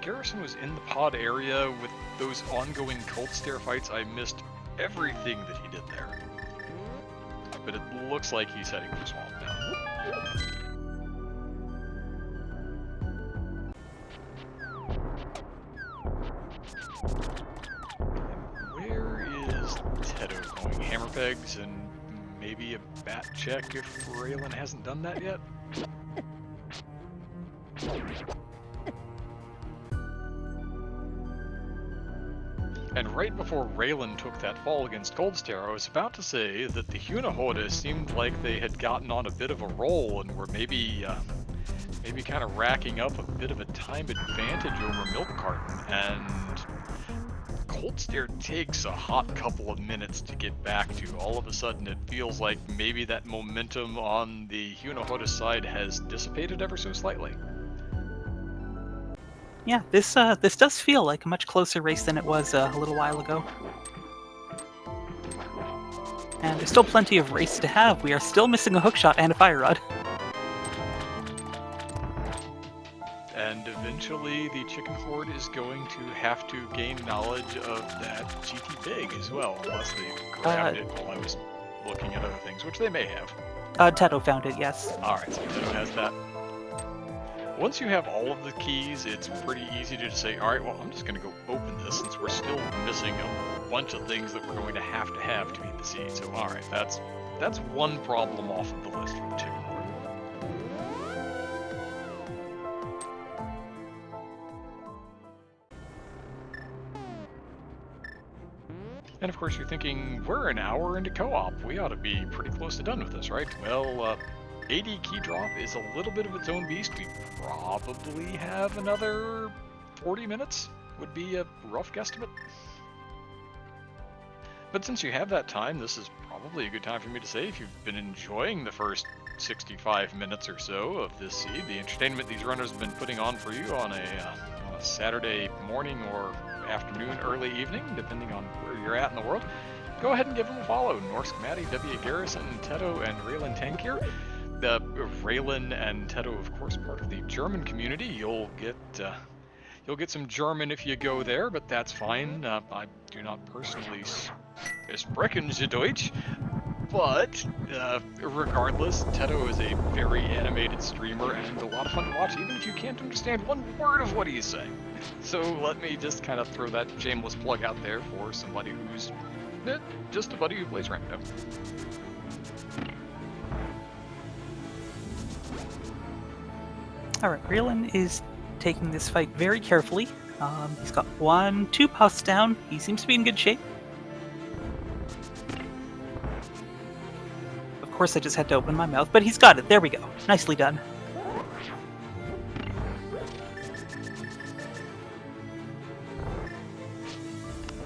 Garrison was in the pod area with those ongoing cult stare fights. I missed everything that he did there. but it looks like he's heading for Swamp now. Where is Tedo going? Hammer pegs and maybe a bat check if Raylan hasn't done that yet? And right before Raylan took that fall against Coldstare, I was about to say that the Huhnerhorde seemed like they had gotten on a bit of a roll and were maybe kind of racking up a bit of a time advantage over Milk Carton, and Coldstare takes a hot couple of minutes to get back to. All of a sudden it feels like maybe that momentum on the Huhnerhorde side has dissipated ever so slightly. Yeah, this does feel like a much closer race than it was a little while ago. And there's still plenty of race to have. We are still missing a hookshot and a fire rod. And eventually the Chicken Horde is going to have to gain knowledge of that GT Big as well, unless they grabbed it while I was looking at other things, which they may have. Tedo found it, yes. Alright, so Tedo has that. Once you have all of the keys, it's pretty easy to just say, alright, well, I'm just going to go open this since we're still missing a bunch of things that we're going to have to beat the seed. So, alright, that's one problem off of the list for the Chicken Horde. And of course you're thinking, we're an hour into co-op, we ought to be pretty close to done with this, right? Well, 80 key drop is a little bit of its own beast. We probably have another 40 minutes, would be a rough guesstimate. But since you have that time, this is probably a good time for me to say, if you've been enjoying the first 65 minutes or so of this seed, the entertainment these runners have been putting on for you on a Saturday morning or afternoon, early evening, depending on where you're at in the world, go ahead and give them a follow. Norsk Maddie, W. Garrison, Tedo, and Raylan Tankir. Raylan and Tedo, of course, part of the German community. You'll get some German if you go there, but that's fine. I do not personally sprechen Sie Deutsch, but regardless, Tedo is a very animated streamer and a lot of fun to watch, even if you can't understand one word of what he's saying. So let me just kind of throw that shameless plug out there for somebody who's just a buddy who plays Rando. Alright, Raylan is taking this fight very carefully. He's got 2 puffs down. He seems to be in good shape. Of course, I just had to open my mouth, but he's got it. There we go. Nicely done.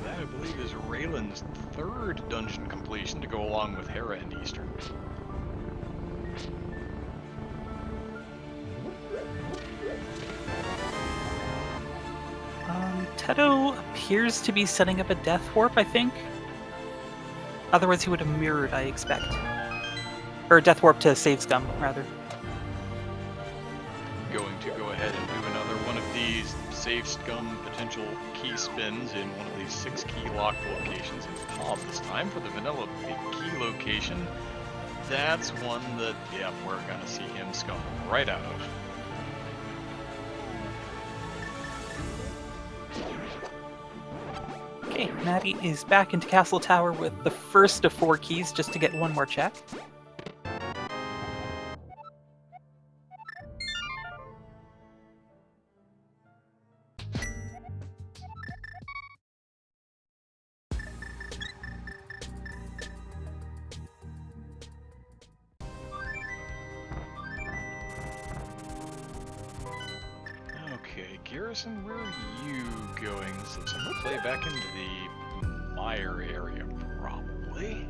That, I believe, is Raylan's 3rd dungeon completion to go along with Hera and Eastern. Tedo appears to be setting up a death warp, I think. Otherwise he would have mirrored, I expect. Or death warp to save scum, rather. Going to go ahead and do another one of these save scum potential key spins in one of these 6 key locked locations and pause this time for the vanilla big key location. That's one that, yeah, we're gonna see him scum right out of. Okay, Maddie is back into Castle Tower with the first of 4 keys just to get one more check. Okay, Garrison, where are you going? So I'm gonna play back into the Mire area, probably.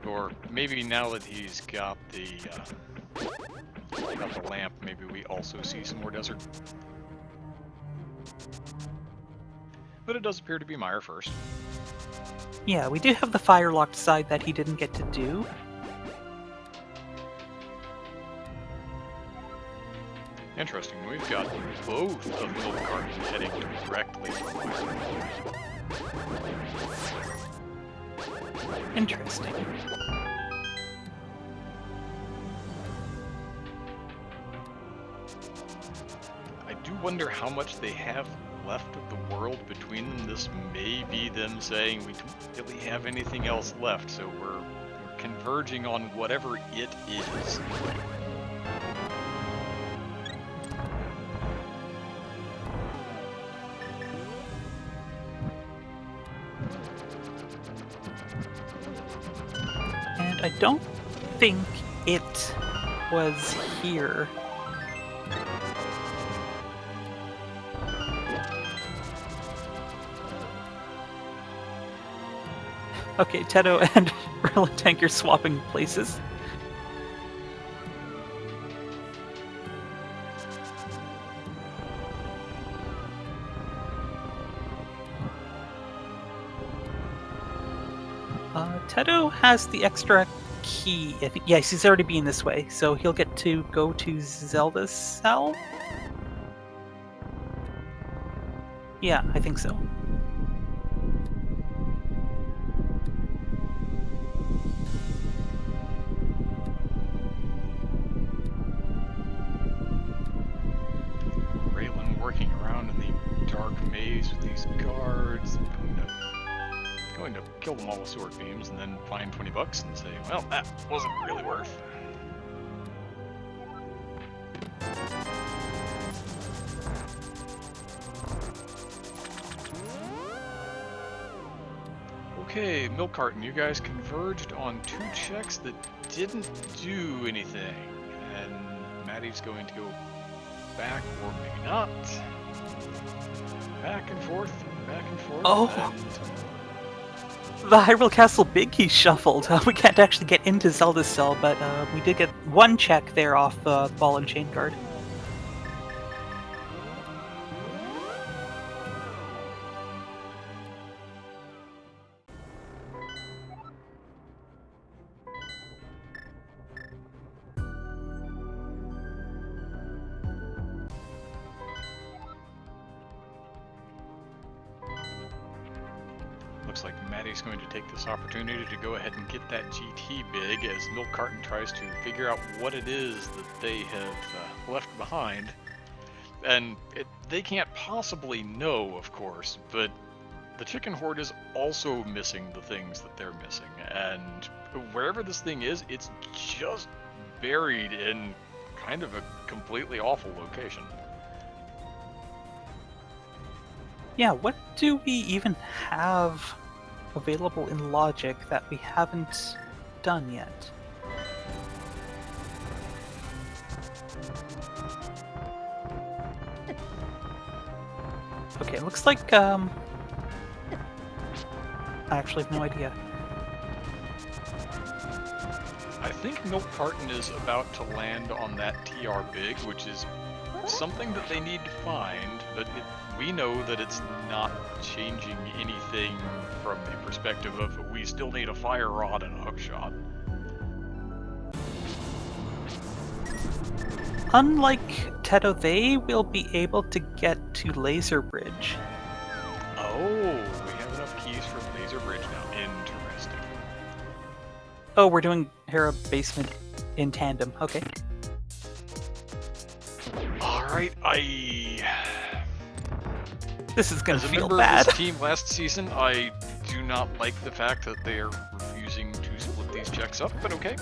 Or maybe now that he's got the lamp, maybe we also see some more desert. But it does appear to be Mire first. Yeah, we do have the fire locked side that he didn't get to do. Interesting, we've got both of Milk Carton heading directly for Mire. Interesting. I do wonder how much they have left of the world between them. This may be them saying we don't really have anything else left, so we're converging on whatever it is. And I don't think it was here. Okay, Teto and Tank are swapping places. Teto has the extra key. I think, yes, he's already been this way, so he'll get to go to Zelda's cell? Yeah, I think so. Working around in the dark maze with these guards. Going to kill them all with sword beams and then find 20 bucks and say, well, that wasn't really worth. Okay, Milk Carton, you guys converged on 2 checks that didn't do anything. And Maddie's going to go back, or maybe not. Back and forth, back and forth. Oh! The Hyrule Castle Big Key shuffled. We can't actually get into Zelda's cell, but we did get 1 check there off the ball and chain guard. Looks like Maddie's going to take this opportunity to go ahead and get that GT big as Milk Carton tries to figure out what it is that they have left behind. And they can't possibly know, of course, but the Chicken Horde is also missing the things that they're missing. And wherever this thing is, it's just buried in kind of a completely awful location. Yeah, what do we even have available in Logic that we haven't done yet? Okay, it looks like, I actually have no idea. I think Milk Carton is about to land on that TR Big, which is something that they need to find, but we know that it's not changing anything from the perspective of we still need a fire rod and a hookshot. Unlike Teto, they will be able to get to Laser Bridge. Oh, we have enough keys for Laser Bridge now. Interesting. Oh, we're doing Hera Basement in tandem. Okay. Alright, This is gonna as a feel member bad. of this team last season, I do not like the fact that they are refusing to split these checks up, but okay.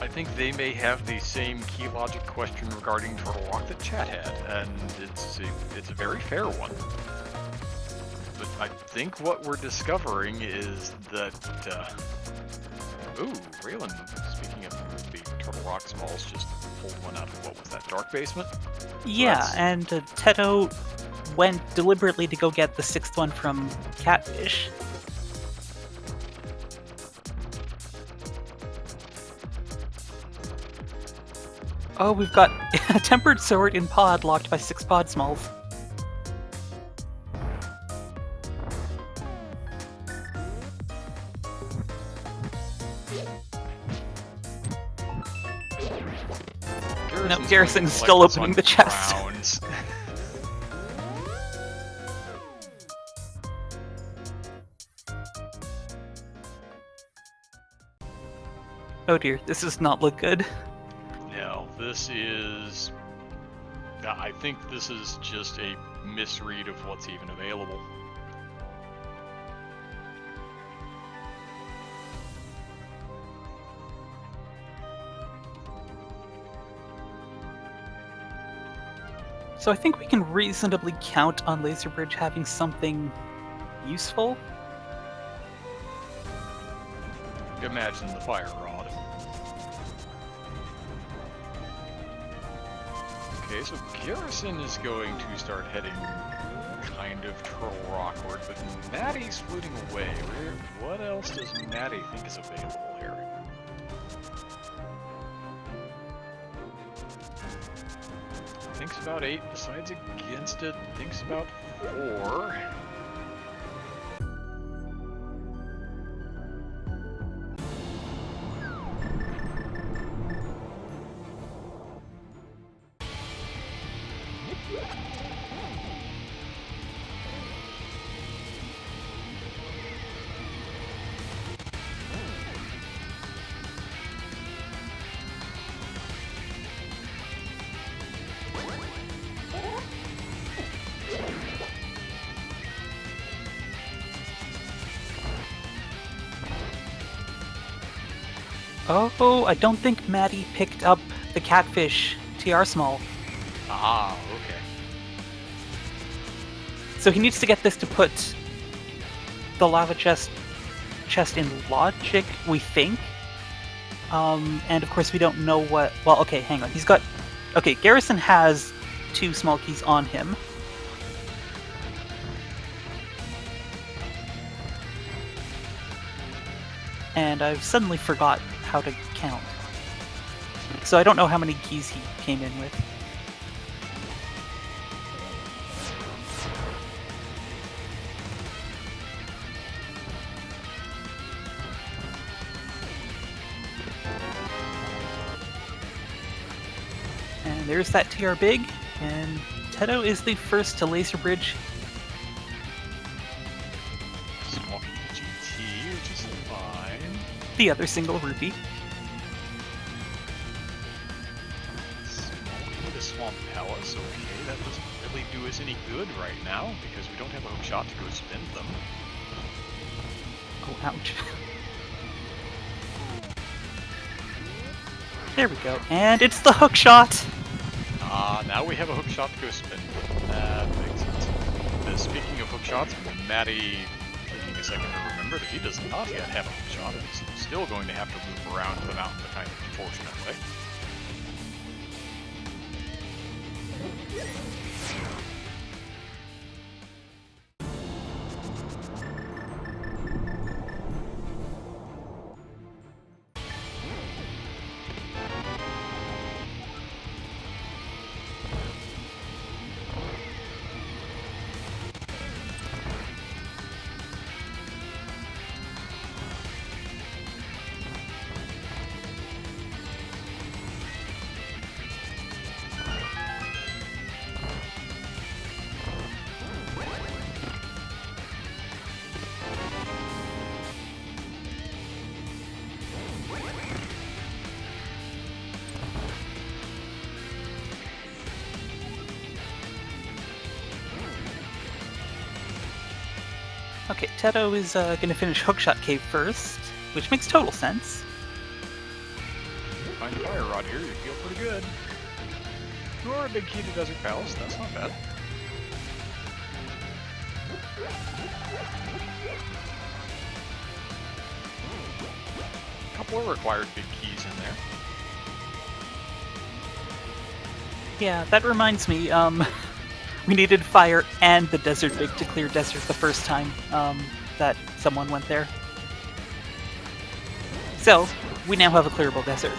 I think they may have the same key logic question regarding Turtle Rock that Chat had, and it's a very fair one. But I think what we're discovering is that, ooh, Raylan, speaking of the Turtle Rock Smalls, just pulled one out of, what was that, Dark Basement? Yeah, That's- and Teto went deliberately to go get the 6th one from Catfish. Oh, we've got a Tempered Sword in Pod locked by 6 Pod Smalls. No, Garrison's still collect this opening on the chest. crowns. Oh dear, this does not look good. No, this is... I think this is just a misread of what's even available. So I think we can reasonably count on Laser Bridge having something useful. Imagine the fire rod. Okay, so Garrison is going to start heading kind of Turtle Rockward, but Maddie's floating away. What else does Maddie think is available here? Thinks about 8, decides against it, thinks about 4. Oh, I don't think Maddie picked up the catfish TR small. Ah, okay. So he needs to get this to put the lava chest in logic, we think. And of course we don't know what... Well, okay, hang on. He's got... Okay, Garrison has 2 small keys on him. And I've suddenly forgot how to count. So I don't know how many keys he came in with. And there's that TR big, and Teto is the first to Laser Bridge. Small GT, which is fine. The other single rupee. Small the Swamp Palace, okay, that doesn't really do us any good right now, because we don't have a hook shot to go spin them. Oh, ouch. There we go, and it's the hook shot! Now we have a hook shot to go spin. That makes sense. Speaking of hook shots, Maddie taking a second to remember that he does not yet have a hook shot, and he's still going to have to move around the mountain the kind of unfortunate way. Okay, Teto is going to finish Hookshot Cave first, which makes total sense. Find a fire rod here, you feel pretty good. Or a big key to Desert Palace, that's not bad. A couple of required big keys in there. Yeah, that reminds me, we needed fire and the desert big to clear desert the first time that someone went there. So, we now have a clearable desert.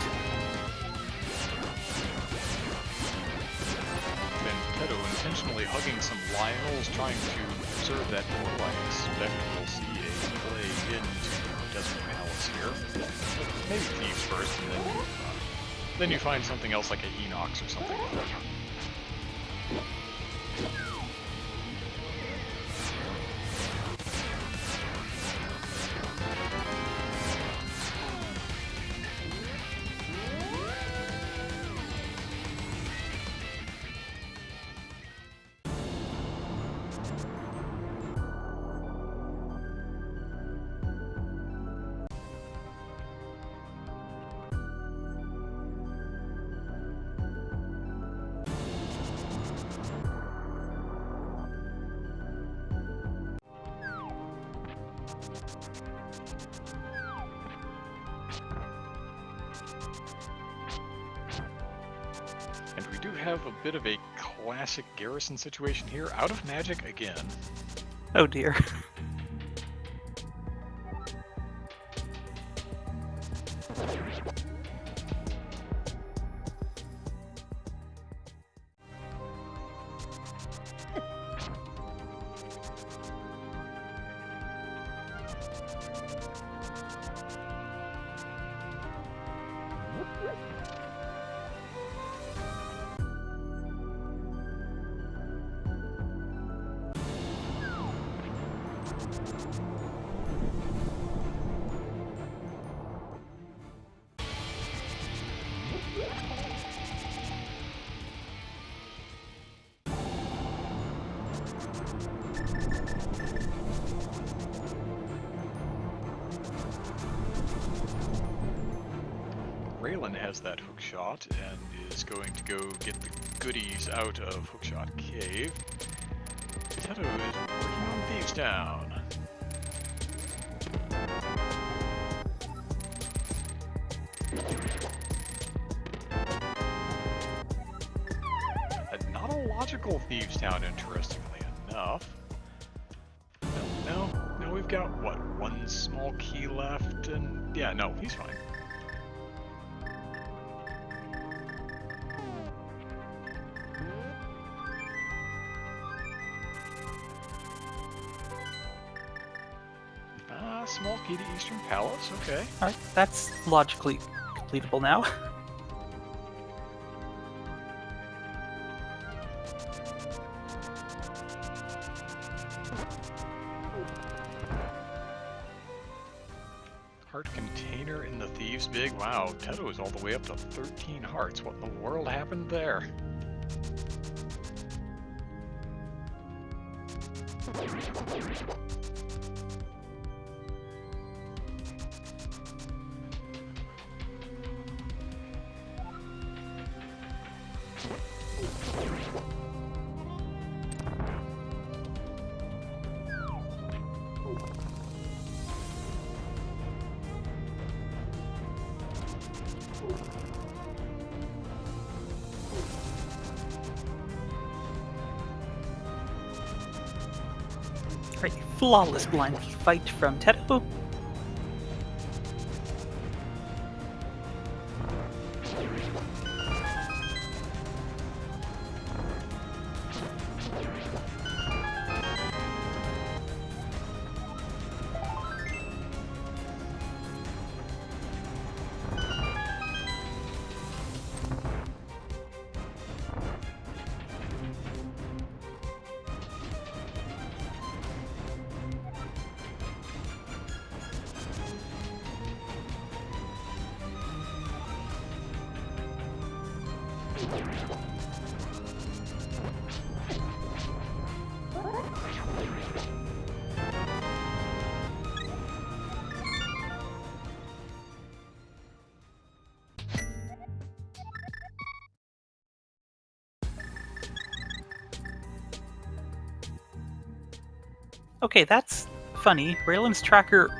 Then Teto intentionally hugging some Lionels, trying to preserve that portal. I expect we'll see a play into Desert Palace here. Maybe Thieves first, and then you find something else like a Enox or something. do have a bit of a classic garrison situation here. Out of magic again. Oh dear. Raylan has that hookshot and is going to go get the goodies out of Hookshot Cave. Teto is working on Thieves Town. And not a logical Thieves Town, interestingly enough. No, we've got, what, one small key left, and yeah, no, he's fine. Small key to Eastern Palace, okay. Alright, that's logically completable now. Heart container in the Thieves' Big. Wow, Teto is all the way up to 13 hearts. What in the world happened there? Right, flawless blind fight from Teto. Okay, that's funny. Raylan's tracker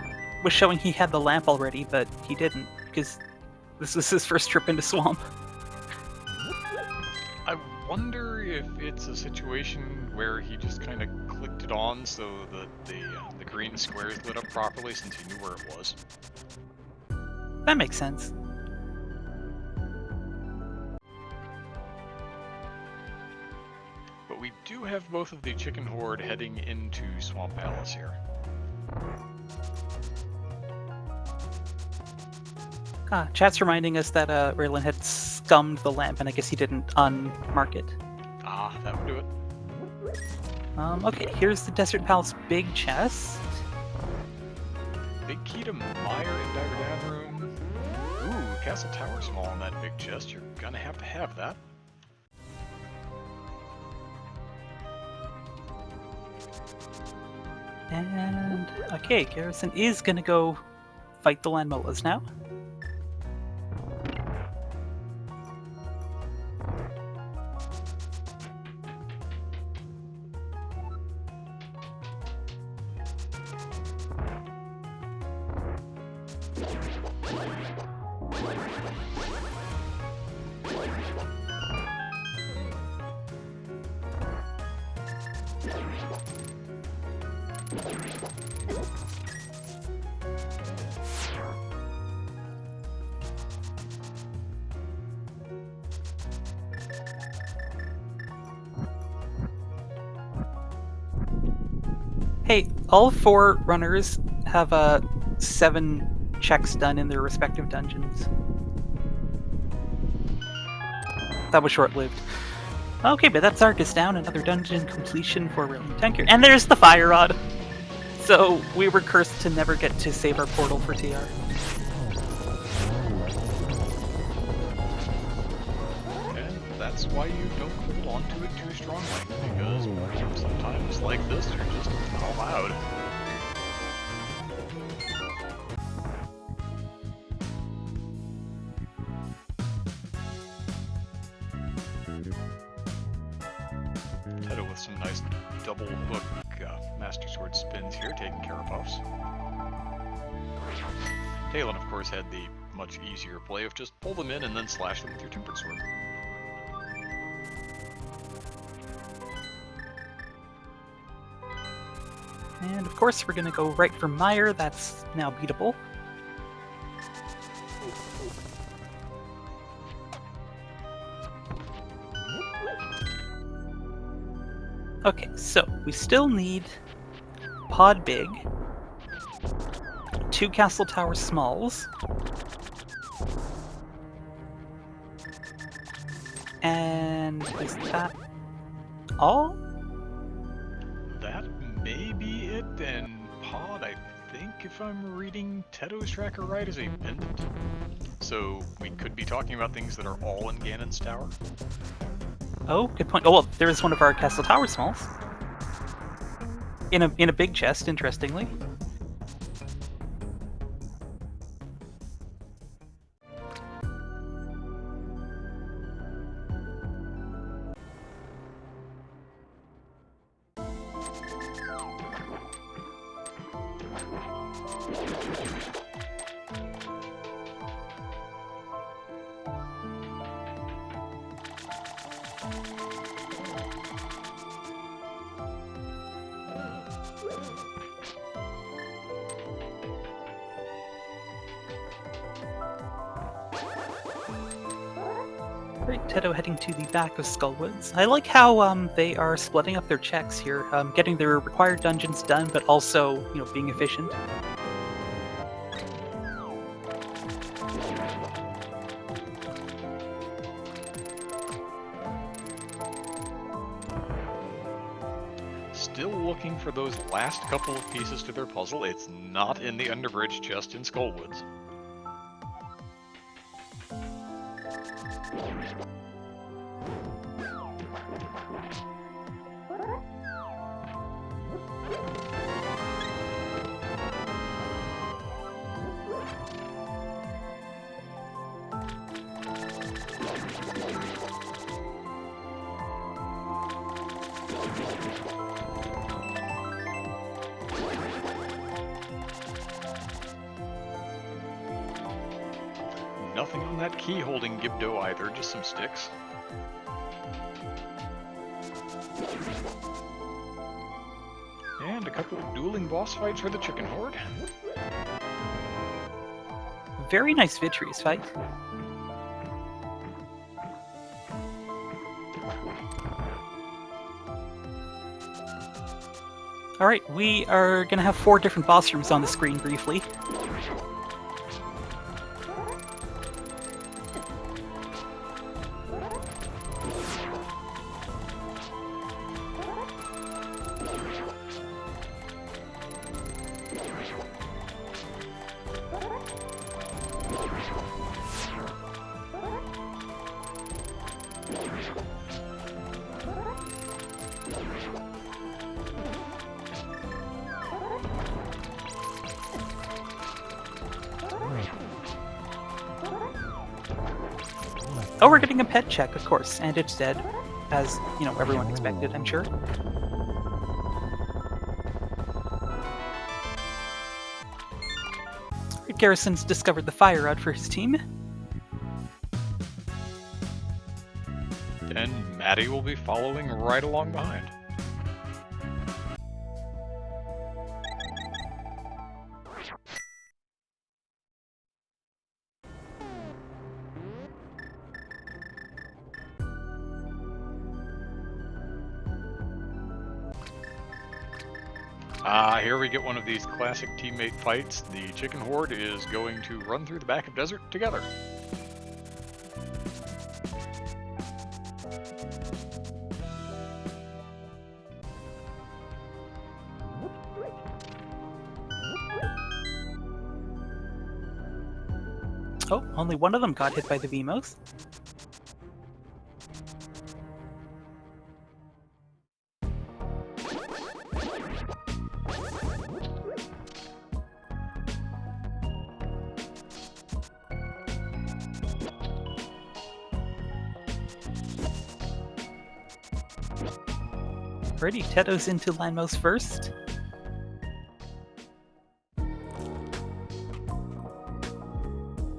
was showing he had the lamp already, but he didn't, because this was his first trip into Swamp. I wonder if it's a situation where he just kind of clicked it on so that the green squares lit up properly since he knew where it was. That makes sense. But we do have both of the Chicken Horde heading into Swamp Palace here. Chat's reminding us that Raylan had scummed the lamp, and I guess he didn't unmark it. Ah, that would do it. Okay, here's the Desert Palace big chest. Big key to Mire and Diver Dad room. Ooh, Castle Tower small on that big chest. You're gonna have to have that. And okay, Garrison is gonna go fight the Landmollas now. Hey, all 4 runners have 7 checks done in their respective dungeons. That was short-lived. Okay, but that's Arcus down. Another dungeon completion for Realm Tanker. And there's the Fire Rod! So, we were cursed to never get to save our portal for TR. And that's why you don't hold on to it too strongly, because sometimes like this, you're just not allowed. Teto with some nice double hook Master Sword spins here, taking care of buffs. Talon, of course, had the much easier play of just pull them in and then slash them with your Tempered Sword. And of course, we're going to go right for Mire. That's now beatable. Okay, so we still need Pod Big, 2 Castle Tower Smalls, and is that all? That may be it, and Pod, I think, if I'm reading Teto's tracker right, is a pendant. So we could be talking about things that are all in Ganon's tower. Oh, good point. Oh, well, there is one of our Castle Tower Smalls. In a big chest, interestingly. Right, Teto heading to the back of Skullwoods. I like how they are splitting up their checks here, getting their required dungeons done, but also, you know, being efficient. Still looking for those last couple of pieces to their puzzle. It's not in the Underbridge, just in Skullwoods. Nothing on that key holding Gibdo either, just some sticks. And a couple of dueling boss fights for the Chicken Horde. Very nice Vitreous fight. Alright, we are going to have 4 different boss rooms on the screen briefly. Oh, we're getting a pet check, of course, and it's dead, as, you know, everyone expected, I'm sure. Garrison's discovered the Fire Rod for his team. And Maddie will be following right along behind. Here we get one of these classic teammate fights. The chicken horde is going to run through the back of desert together. Oh, only one of them got hit by the Vimos. Alrighty, Tedo's into landmost first.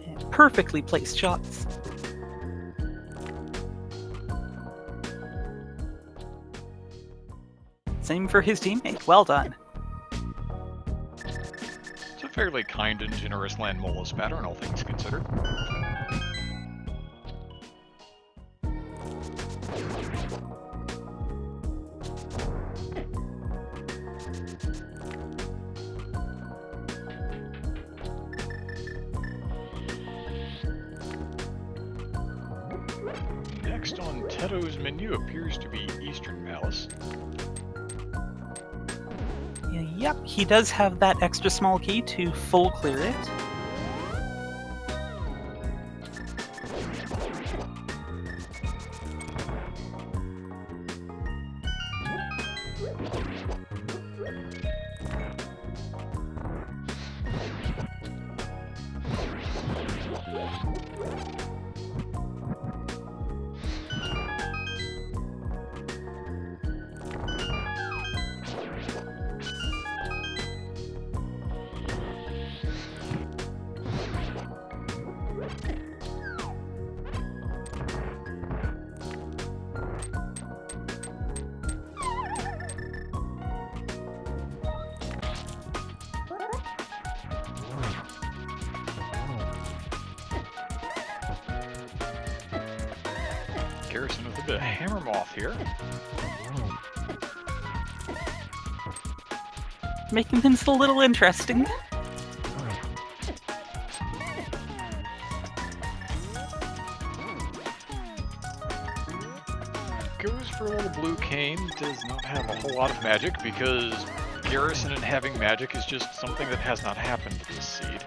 And perfectly placed shots. Same for his teammate. Well done. It's a fairly kind and generous land molus pattern, all things considered. Next on Tedo's menu appears to be Eastern Palace. Yep, he does have that extra small key to full clear it. Garrison with a bit of hammer moth here. Making things a little interesting. Goes for a little blue cane, does not have a whole lot of magic because Garrison and having magic is just something that has not happened to this seed.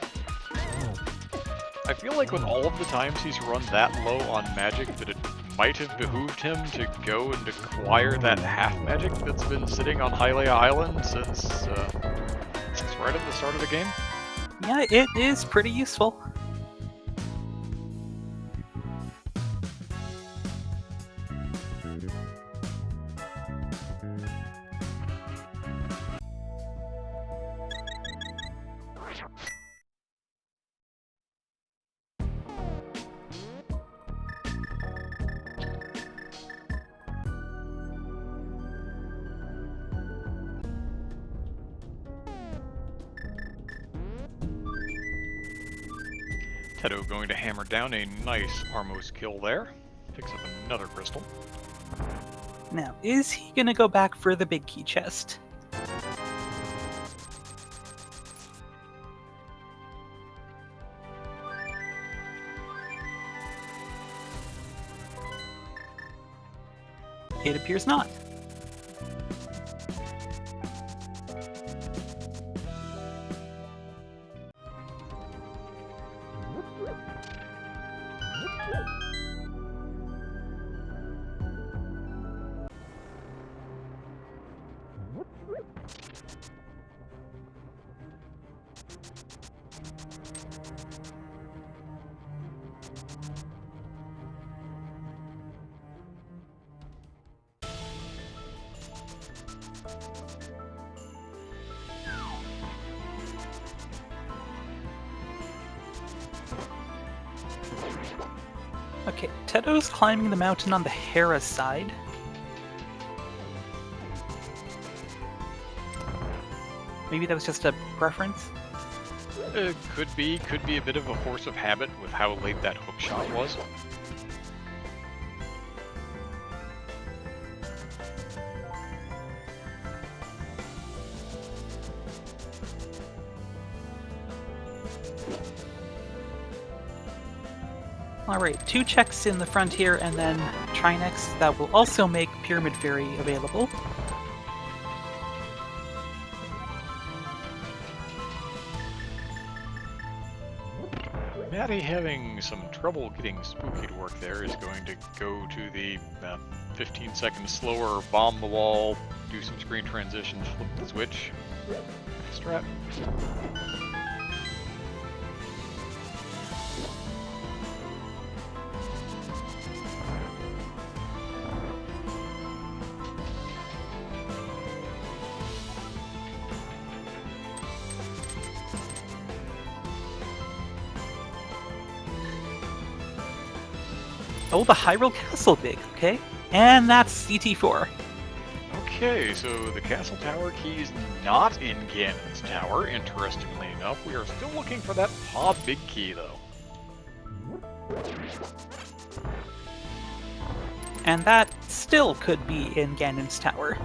I feel like with all of the times he's run that low on magic that it might have behooved him to go and acquire that half magic that's been sitting on Hylia Island since right at the start of the game. Yeah, it is pretty useful. Tedo going to hammer down a nice Armos kill there. Picks up another crystal. Now, is he gonna go back for the big key chest? It appears not. Okay, Tedo's climbing the mountain on the Hera side. Maybe that was just a preference? Could be a bit of a force of habit with how late that hook shot was. Alright, 2 checks in the front here, and then Trinex that will also make Pyramid Fairy available. Maddie, having some trouble getting Spooky to work there, is going to go to the 15 seconds slower, bomb the wall, do some screen transitions, flip the switch. Strat. Oh, the Hyrule Castle big, okay. And that's CT4. Okay, so the castle tower key is not in Ganon's tower, interestingly enough. We are still looking for that Pod Big key, though. And that still could be in Ganon's tower.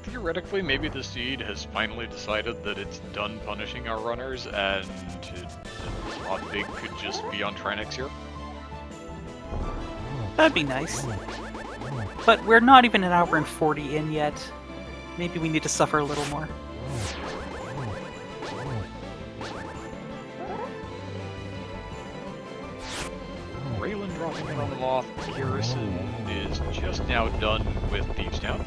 Theoretically, maybe the seed has finally decided that it's done punishing our runners, and Pod Big could just be on Trinex here. That'd be nice. But we're not even an hour and 40 in yet. Maybe we need to suffer a little more. Raylan dropping in on the Moth. Garrison is just now done with Thieves Town.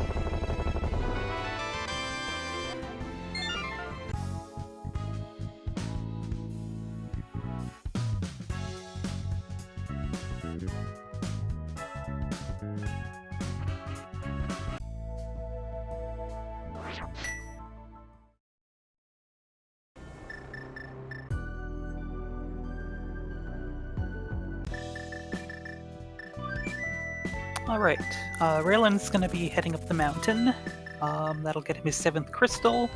Alright, Raylan's gonna be heading up the mountain. That'll get him his 7th crystal.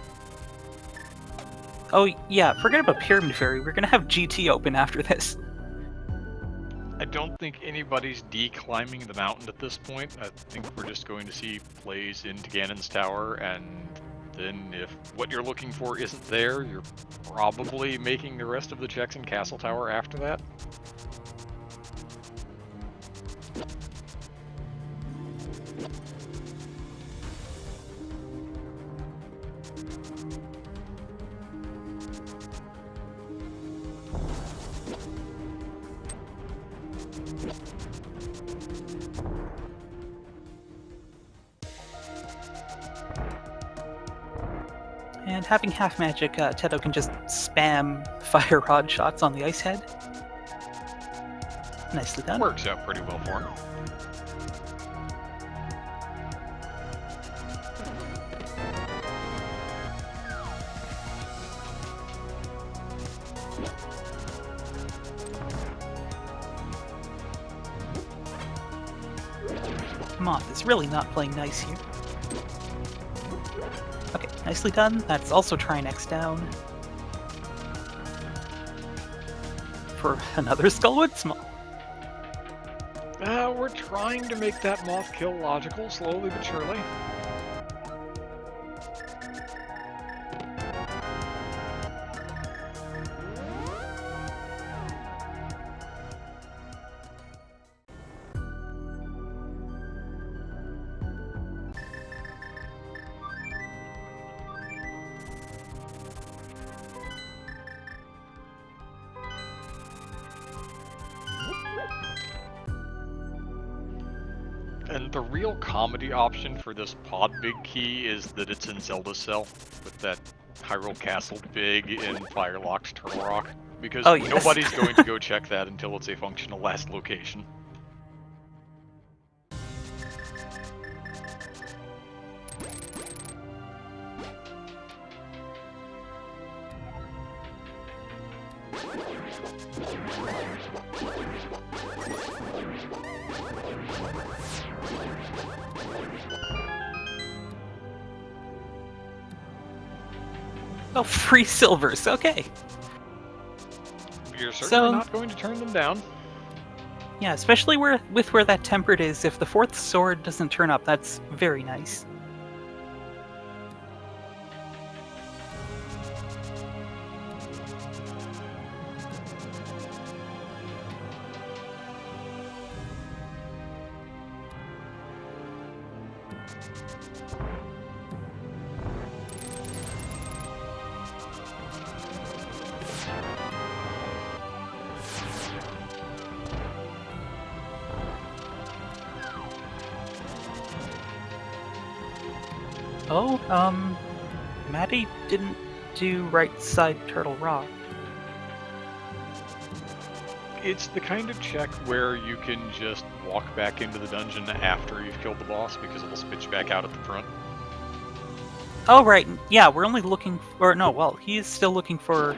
Oh yeah, forget about Pyramid Fairy, we're gonna have GT open after this. I don't think anybody's de-climbing the mountain at this point. I think we're just going to see plays into Ganon's tower, and then if what you're looking for isn't there, you're probably making the rest of the checks in Castle Tower after that. And having half magic, Teto can just spam fire rod shots on the ice head. Nicely done. Works out pretty well for him. Moth is really not playing nice here. Okay, nicely done. That's also Trinex down. For another Skullwood Small. We're trying to make that Moth kill logical, slowly but surely. And the real comedy option for this Pod Big key is that it's in Zelda's Cell, with that Hyrule Castle Big in Firelocked Turtle Rock, because Oh, yes. nobody's going to go check that until it's a functional last location. Oh, free silvers, okay. You're certainly not going to turn them down. Yeah, especially with where that tempered is. If the fourth sword doesn't turn up, that's very nice. Oh, Maddie didn't do right side Turtle Rock. It's the kind of check where you can just walk back into the dungeon after you've killed the boss because it'll spit you back out at the front. Oh, right. Yeah, we're only looking for... No, well, he is still looking for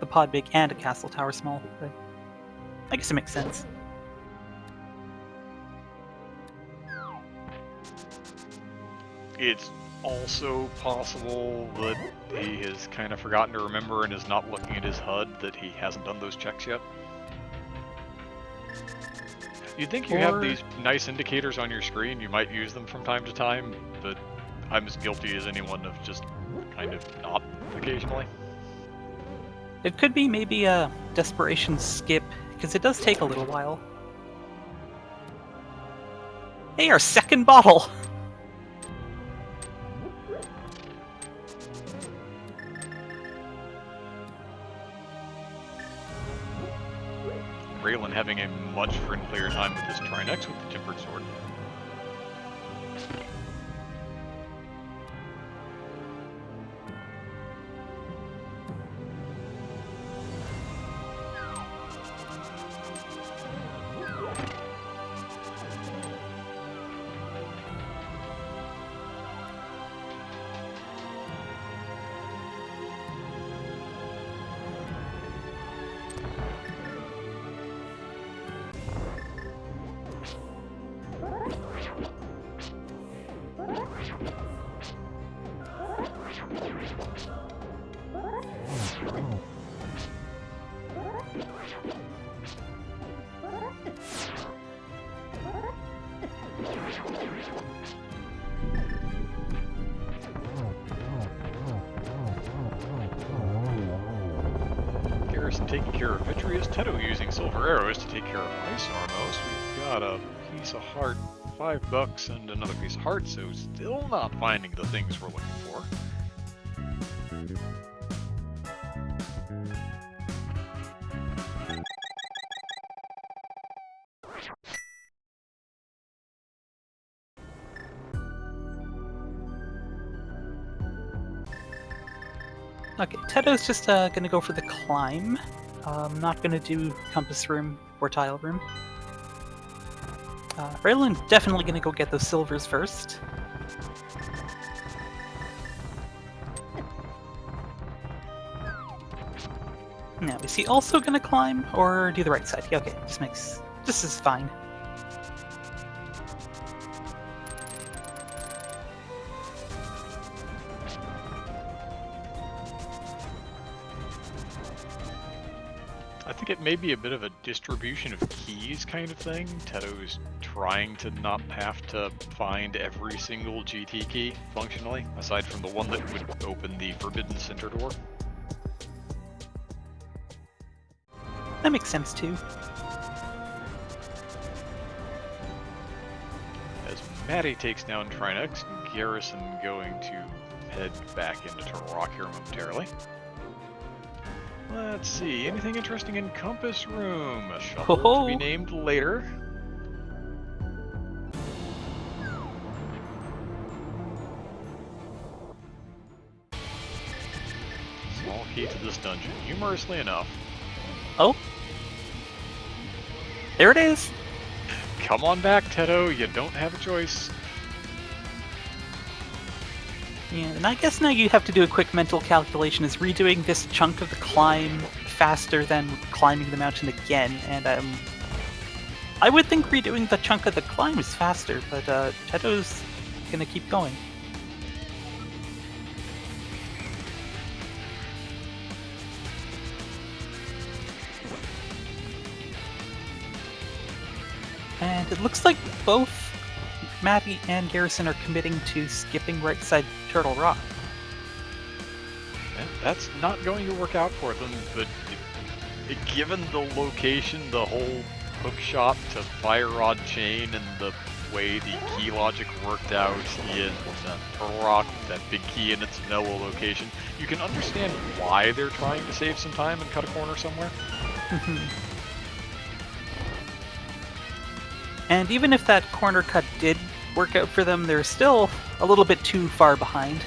the pod big and a castle tower small. But I guess it makes sense. It's also possible that he has kind of forgotten to remember and is not looking at his HUD that he hasn't done those checks yet. You'd think you have these nice indicators on your screen, you might use them from time to time, but I'm as guilty as anyone of just kind of not occasionally. It could be maybe a desperation skip, because it does take a little while. Hey, our second bottle! Raylan having a much friendlier time with this Trinex with the Tempered Sword. Taking care of Vitreous, Teto using silver arrows to take care of Ice Armos. We've got a piece of heart, $5, and another piece of heart, so still not finding the things we're looking for. Okay, Teto's just gonna go for the climb. Not gonna do compass room or tile room. Raylan's definitely gonna go get those silvers first. Now, is he also gonna climb or do the right side? Yeah, okay, this is fine. I think it may be a bit of a distribution of keys kind of thing. Teto's trying to not have to find every single GT key, functionally, aside from the one that would open the Forbidden Center door. That makes sense too. As Maddie takes down Trinex, Garrison going to head back into Turtle Rock here momentarily. Let's see, anything interesting in Compass Room? A shuffle to be named later. Small key to this dungeon, humorously enough. Oh? There it is! Come on back, Teto, you don't have a choice. Yeah, and I guess now you have to do a quick mental calculation. Is redoing this chunk of the climb faster than climbing the mountain again, and I would think redoing the chunk of the climb is faster, but Teto's gonna keep going. And it looks like both Matty and Garrison are committing to skipping right side Turtle Rock. And that's not going to work out for them, but given the location, the whole hook shot to Fire Rod Chain, and the way the key logic worked out in Turtle Rock, that big key in its vanilla location, you can understand why they're trying to save some time and cut a corner somewhere. And even if that corner cut did work out for them, they're still a little bit too far behind.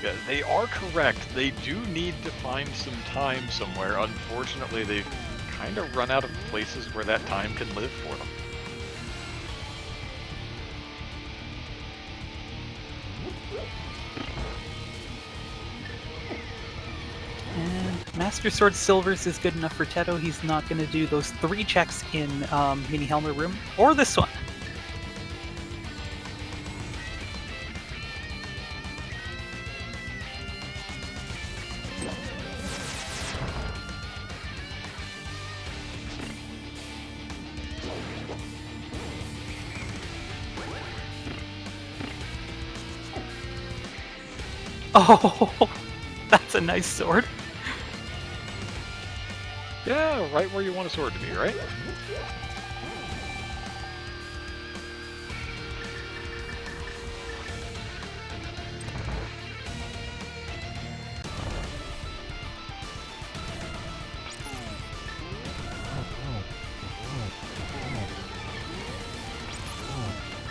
Yeah, they are correct. They do need to find some time somewhere. Unfortunately, they've kind of run out of places where that time can live for them. And Master Sword Silvers is good enough for Teto. He's not going to do those 3 checks in Mini Helmer Room, or this one. Oh, that's a nice sword. Yeah, right where you want a sword to be, right?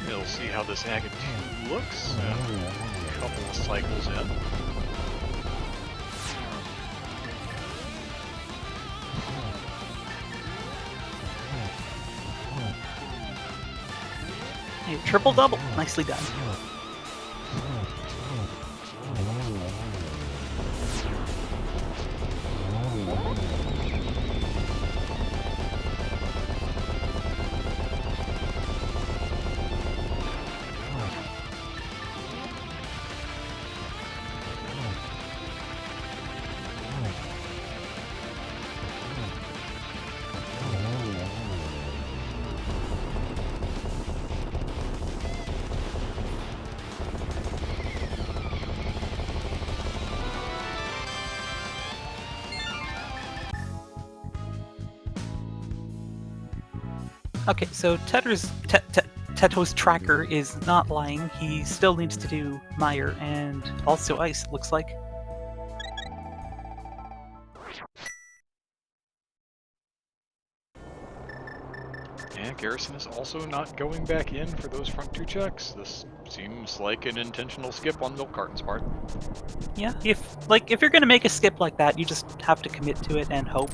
We'll see how this Agate 2 looks. A couple of cycles in. Hey, triple double, nicely done. Okay, so Teto's tracker is not lying. He still needs to do Mire and also Ice, it looks like. And Garrison is also not going back in for those front 2 checks. This seems like an intentional skip on Milk Carton's part. Yeah, if you're gonna make a skip like that, you just have to commit to it and hope.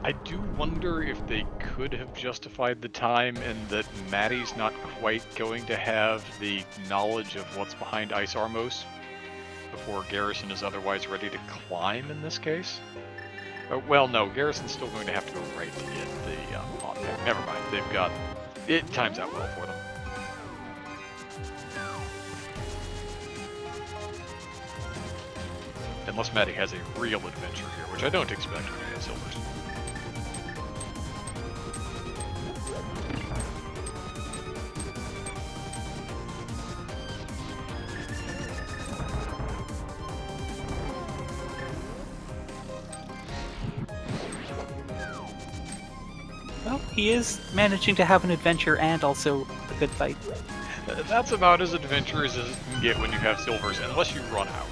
I do wonder if they could have justified the time and that Matty's not quite going to have the knowledge of what's behind Ice Armos before Garrison is otherwise ready to climb in this case. Well, no, Garrison's still going to have to go right to get the pot pick. Never mind, they've got... It times out well for them. Unless Matty has a real adventure here, which I don't expect when he has Silvers. Well, he is managing to have an adventure and also a good fight. That's about as adventurous as you can get when you have Silvers, unless you run out.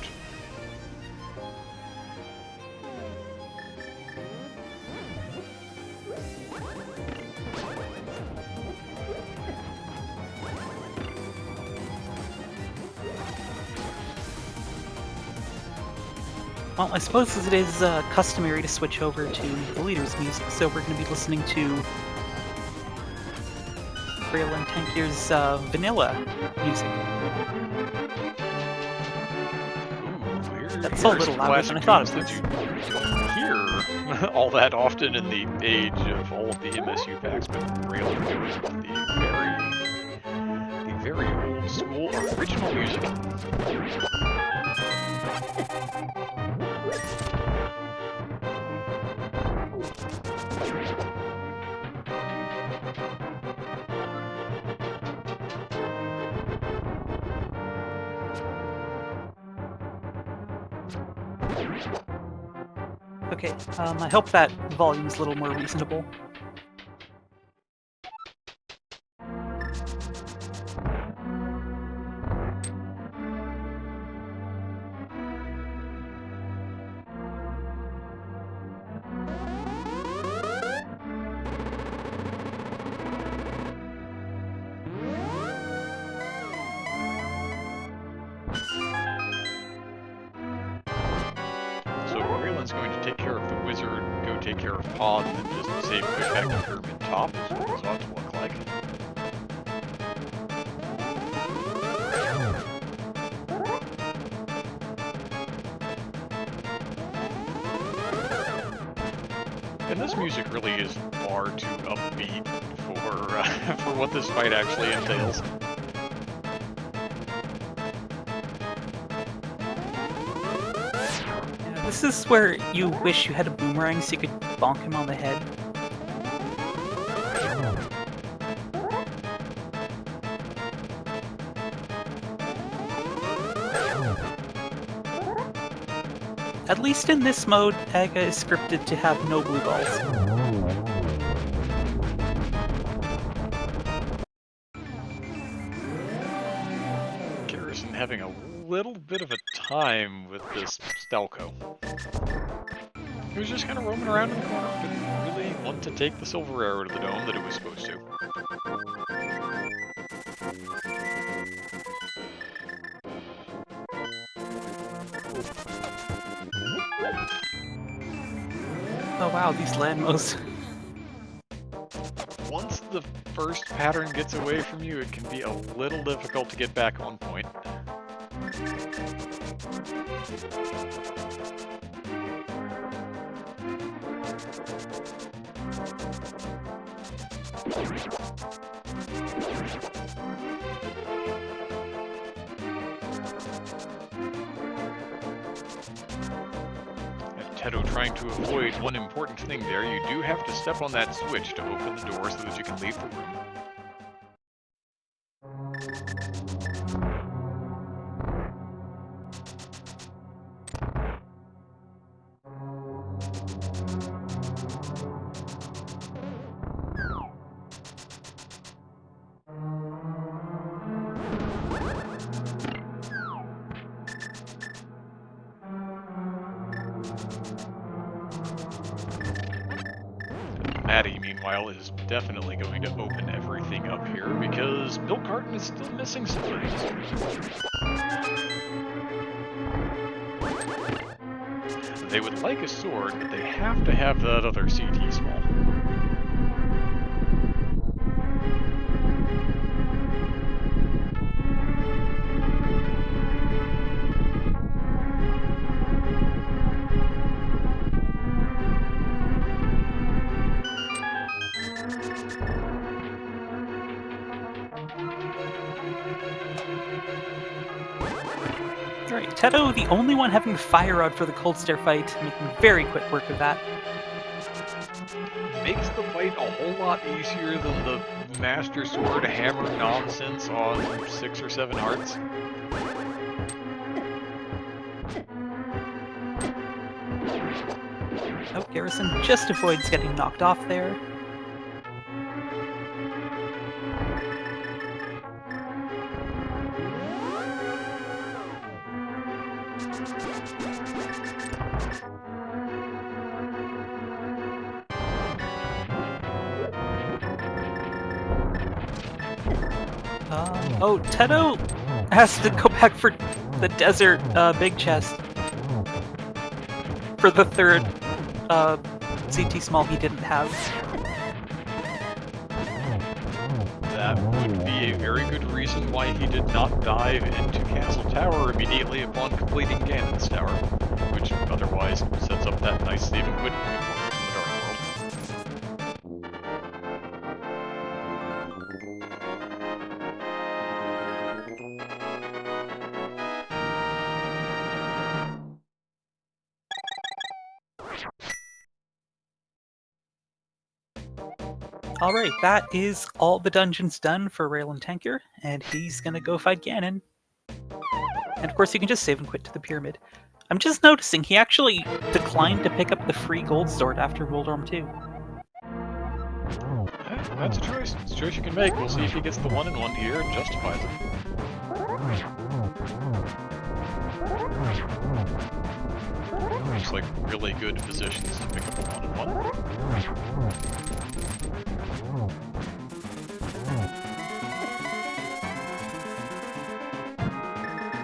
Well, I suppose it is customary to switch over to the leader's music, so we're going to be listening to Hyrule and Tankier's vanilla music. Ooh, That's a little louder than I thought it was. You don't hear all that often in the age of all of the MSU packs, but really the very old school original music. Okay, I hope that volume's a little more reasonable. Going to take care of the wizard, go take care of Pod, and then just save quick back to Pyramid Top is what it's ought to look like. And this music really is far too upbeat for what this fight actually entails. This is where you wish you had a boomerang so you could bonk him on the head. At least in this mode, Aga is scripted to have no blue balls. Garrison having a little bit of a time with this Stelco. He was just kind of roaming around in the corner, didn't really want to take the silver arrow to the dome that it was supposed to. Oh wow, these landmos. Once the first pattern gets away from you, it can be a little difficult to get back on point. Teto trying to avoid one important thing there. You do have to step on that switch to open the door so that you can leave the room. Maddie, meanwhile, is definitely going to open everything up here because Bill Carton is still missing some things. They would like a sword, but they have to have that other CT small. Alright, Teto, the only one having the fire rod for the Cold Stare fight, making very quick work of that. Makes the fight a whole lot easier than the Master Sword hammer nonsense on 6 or 7 hearts. Oh, Garrison just avoids getting knocked off there. Oh, Teto has to go back for the desert big chest. for the third CT small he didn't have. That would be a very good reason why he did not dive into Castle Tower immediately upon completing Ganon's Tower, which otherwise sets up that nice saving quit point for him in the Dark World. Alright, that is all the dungeons done for Raylan Tanker, and he's gonna go fight Ganon. And of course you can just save and quit to the pyramid. I'm just noticing he actually declined to pick up the free gold sword after World War 2. That's a choice. It's a choice you can make. We'll see if he gets the 1-in-1 here and justifies it. Looks like really good positions to pick up a 1-in-1.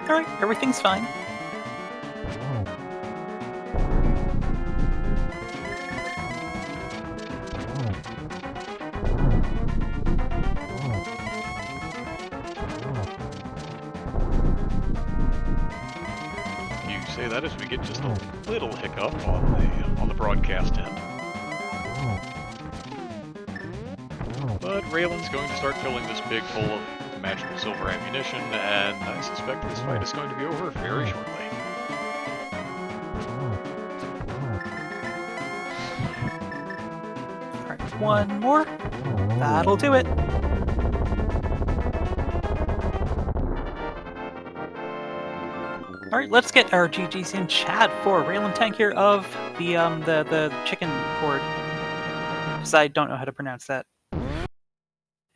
Alright, everything's fine. You say that as we get just a little hiccup on the broadcast end. But Raylan's going to start filling this pig full of magical silver ammunition, and I suspect this fight is going to be over very shortly. Alright, one more. That'll do it. Alright, let's get our GGs in chat for Raylan Tanker of the chicken horde. Because I don't know how to pronounce that.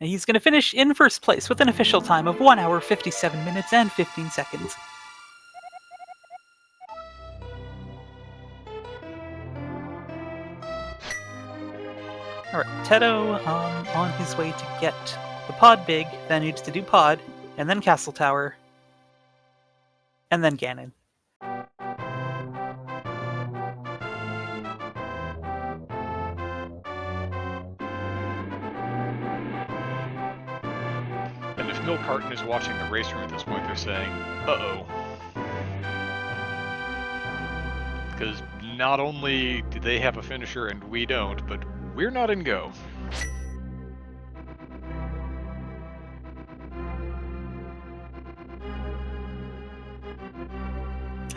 And he's going to finish in first place with an official time of 1 hour, 57 minutes, and 15 seconds. Alright, Tedo on his way to get the pod big, then needs to do pod, and then Castle Tower, and then Ganon. And if Milk Carton is watching the race room at this point, they're saying, uh-oh. Because not only do they have a finisher and we don't, but we're not in go.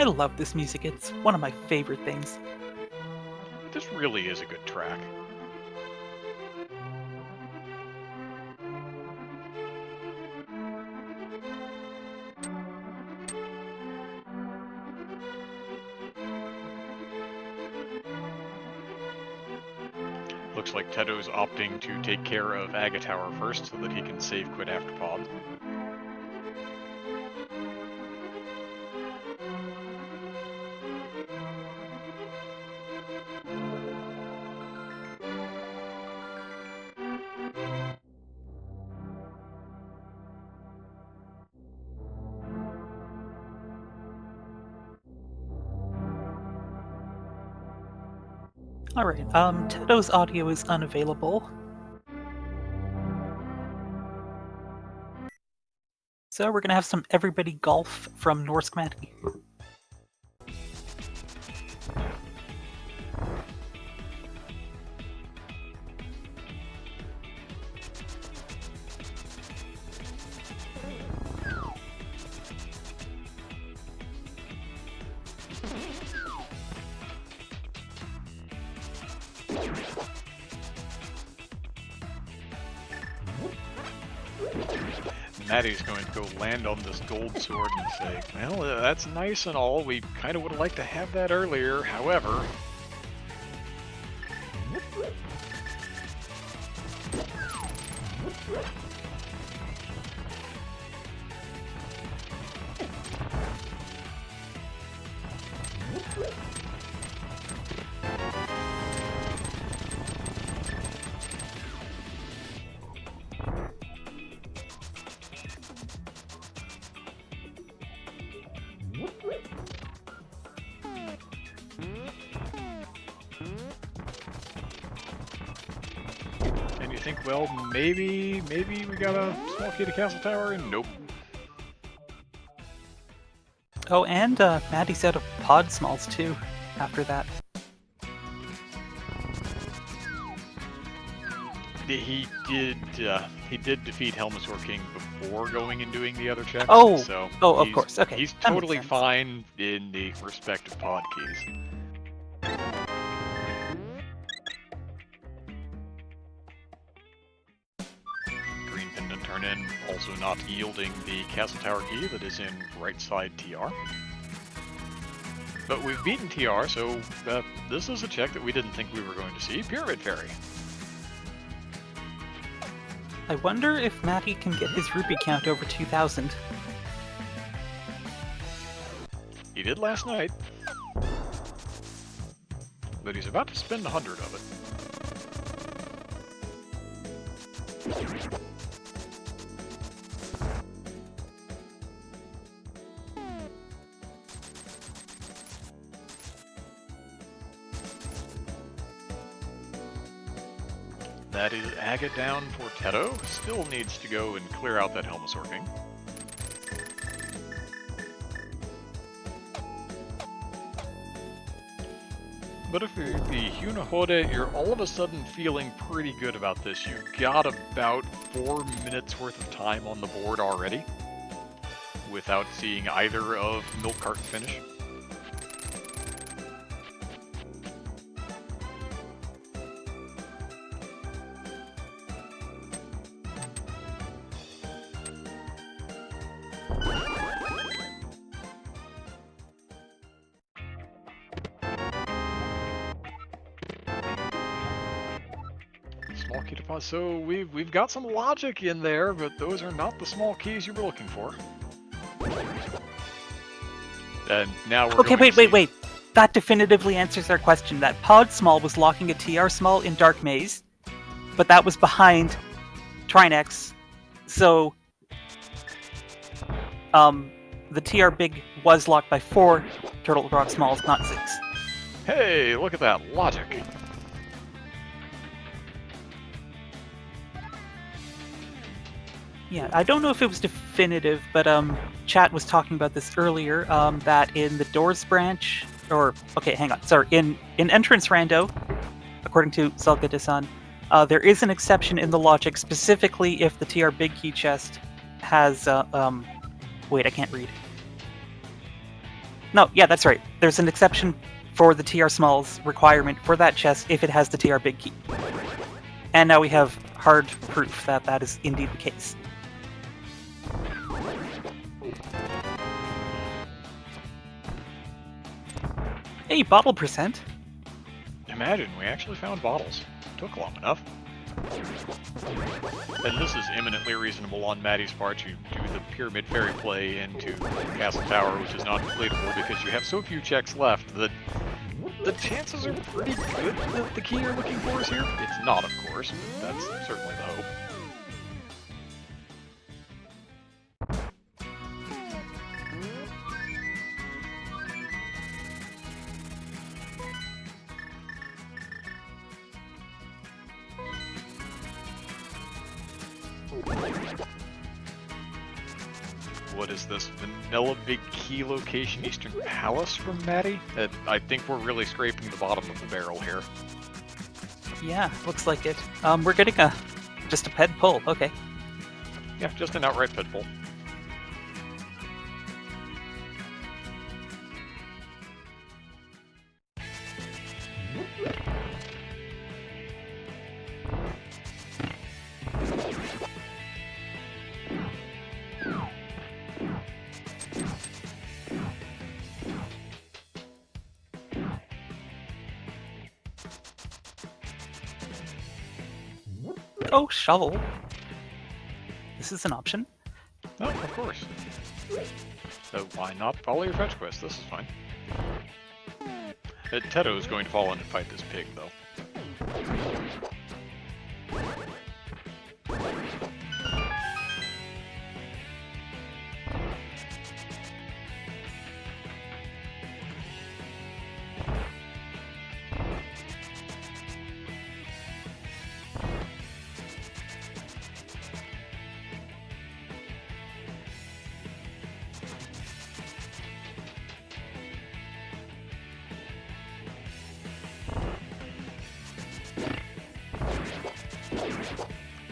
I love this music, it's one of my favorite things. This really is a good track. Looks like Tedo's opting to take care of Aga Tower first so that he can save quit after pod. Alright, Tedo's audio is unavailable. So we're gonna have some Everybody Golf from Norsk Matty. Maddie's going to go land on this gold sword and say, well, that's nice and all, we kind of would have liked to have that earlier, however... you think, well, maybe we got a small key to Castle Tower, and nope. Oh, and Maddie's out of pod smalls too after that. He did defeat Helmasaur King before going and doing the other check. Oh, so of course. Okay, he's that makes totally sense. fine in the respective pod keys. Green pendant turn in, also not yielding the Castle Tower key that is in right side TR. But we've beaten TR, so this is a check that we didn't think we were going to see. Pyramid Fairy. I wonder if Matty can get his rupee count over 2,000. He did last night. But he's about to spend 100 of it. That is Agate down for Teto. Still needs to go and clear out that Helmasaur King. But if you're the Huhnerhorde, you're all of a sudden feeling pretty good about this. You've got about 4 minutes worth of time on the board already, without seeing either of Milk Carton finish. Small key deposit. So we've got some logic in there, but those are not the small keys you were looking for. And now we're Okay, wait. That definitively answers our question. That pod small was locking a TR small in Dark Maze, but that was behind Trinex. So the TR big was locked by 4 Turtle Rock smalls, not 6. Hey, look at that logic. Yeah, I don't know if it was definitive, but chat was talking about this earlier, that in the Doors branch, in Entrance Rando, according to Zelga-Desan, there is an exception in the logic, specifically if the TR Big Key chest has, wait, I can't read. No, yeah, that's right. There's an exception for the TR Smalls requirement for that chest if it has the TR Big Key. And now we have hard proof that that is indeed the case. Hey, bottle percent. Imagine, we actually found bottles. Took long enough. And this is eminently reasonable on Maddie's part to do the Pyramid Fairy play into Castle Tower, which is not completable because you have so few checks left that the chances are pretty good that the key you're looking for is here. It's not, of course, but that's certainly the hope. What is this? Vanilla Big Key location Eastern Palace from Maddie? I think we're really scraping the bottom of the barrel here. Yeah, looks like it. We're getting just a ped pull, okay. Yeah, just an outright ped pull. Oh, shovel. This is an option. Oh, of course. So why not follow your fetch quest? This is fine. Teto is going to fall in and fight this pig, though.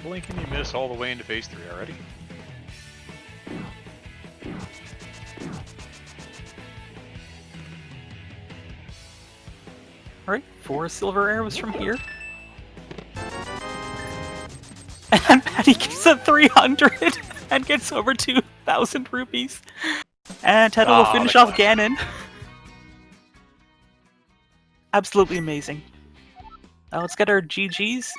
blink and you miss all the way into phase 3 already. Alright, 4 silver arrows from here. And Patty gets a 300 and gets over 2,000 rupees. And Ted will finish off Ganon. Absolutely amazing. Let's get our GGs.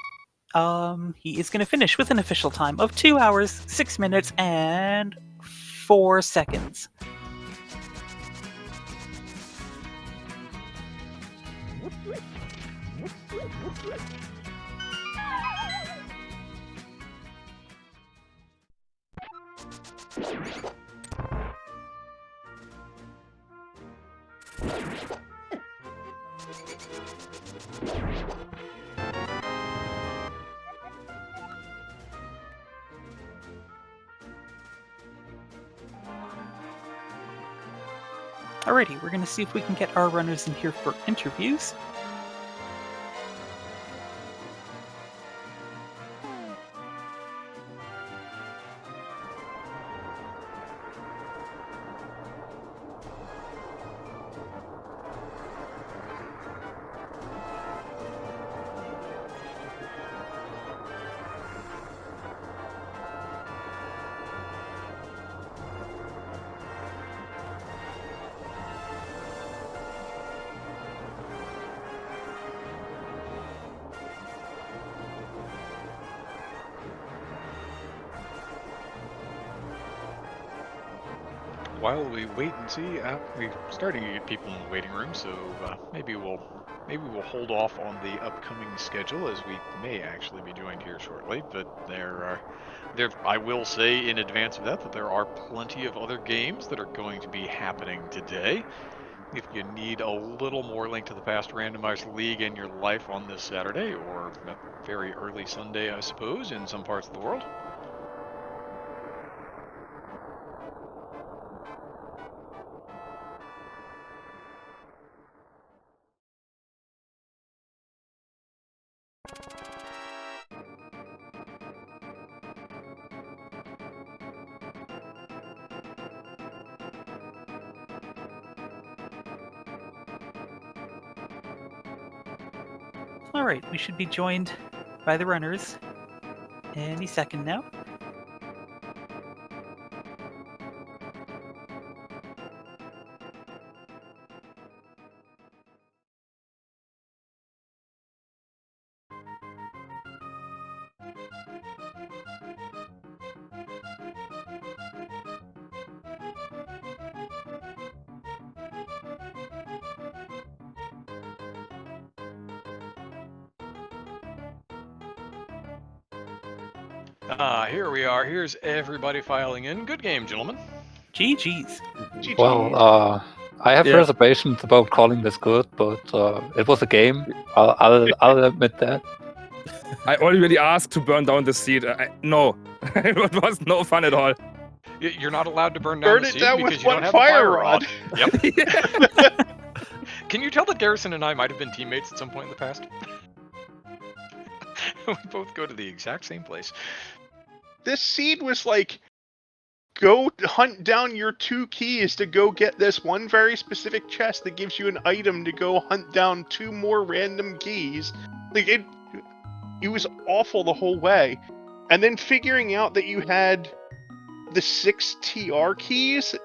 He is going to finish with an official time of 2 hours, 6 minutes, and 4 seconds. Alrighty, we're going to see if we can get our runners in here for interviews. While we wait and see, we're starting to get people in the waiting room, so maybe we'll hold off on the upcoming schedule, as we may actually be joined here shortly. But I will say in advance of that there are plenty of other games that are going to be happening today. If you need a little more Link to the Past Randomizer League in your life on this Saturday, or a very early Sunday, I suppose, in some parts of the world. Alright, we should be joined by the runners any second now. Here we are. Here's everybody filing in. Good game, gentlemen. GG's. Well, I have reservations about calling this good, but it was a game. I'll admit that. I already asked to burn down the seed. No, it was no fun at all. You're not allowed to burn down the seed because you don't have fire a fire rod. Yep. Can you tell that Garrison and I might have been teammates at some point in the past? We both go to the exact same place. This seed was like, go hunt down your 2 keys to go get this one very specific chest that gives you an item to go hunt down 2 more random keys. Like, it was awful the whole way. And then figuring out that you had the 6 TR keys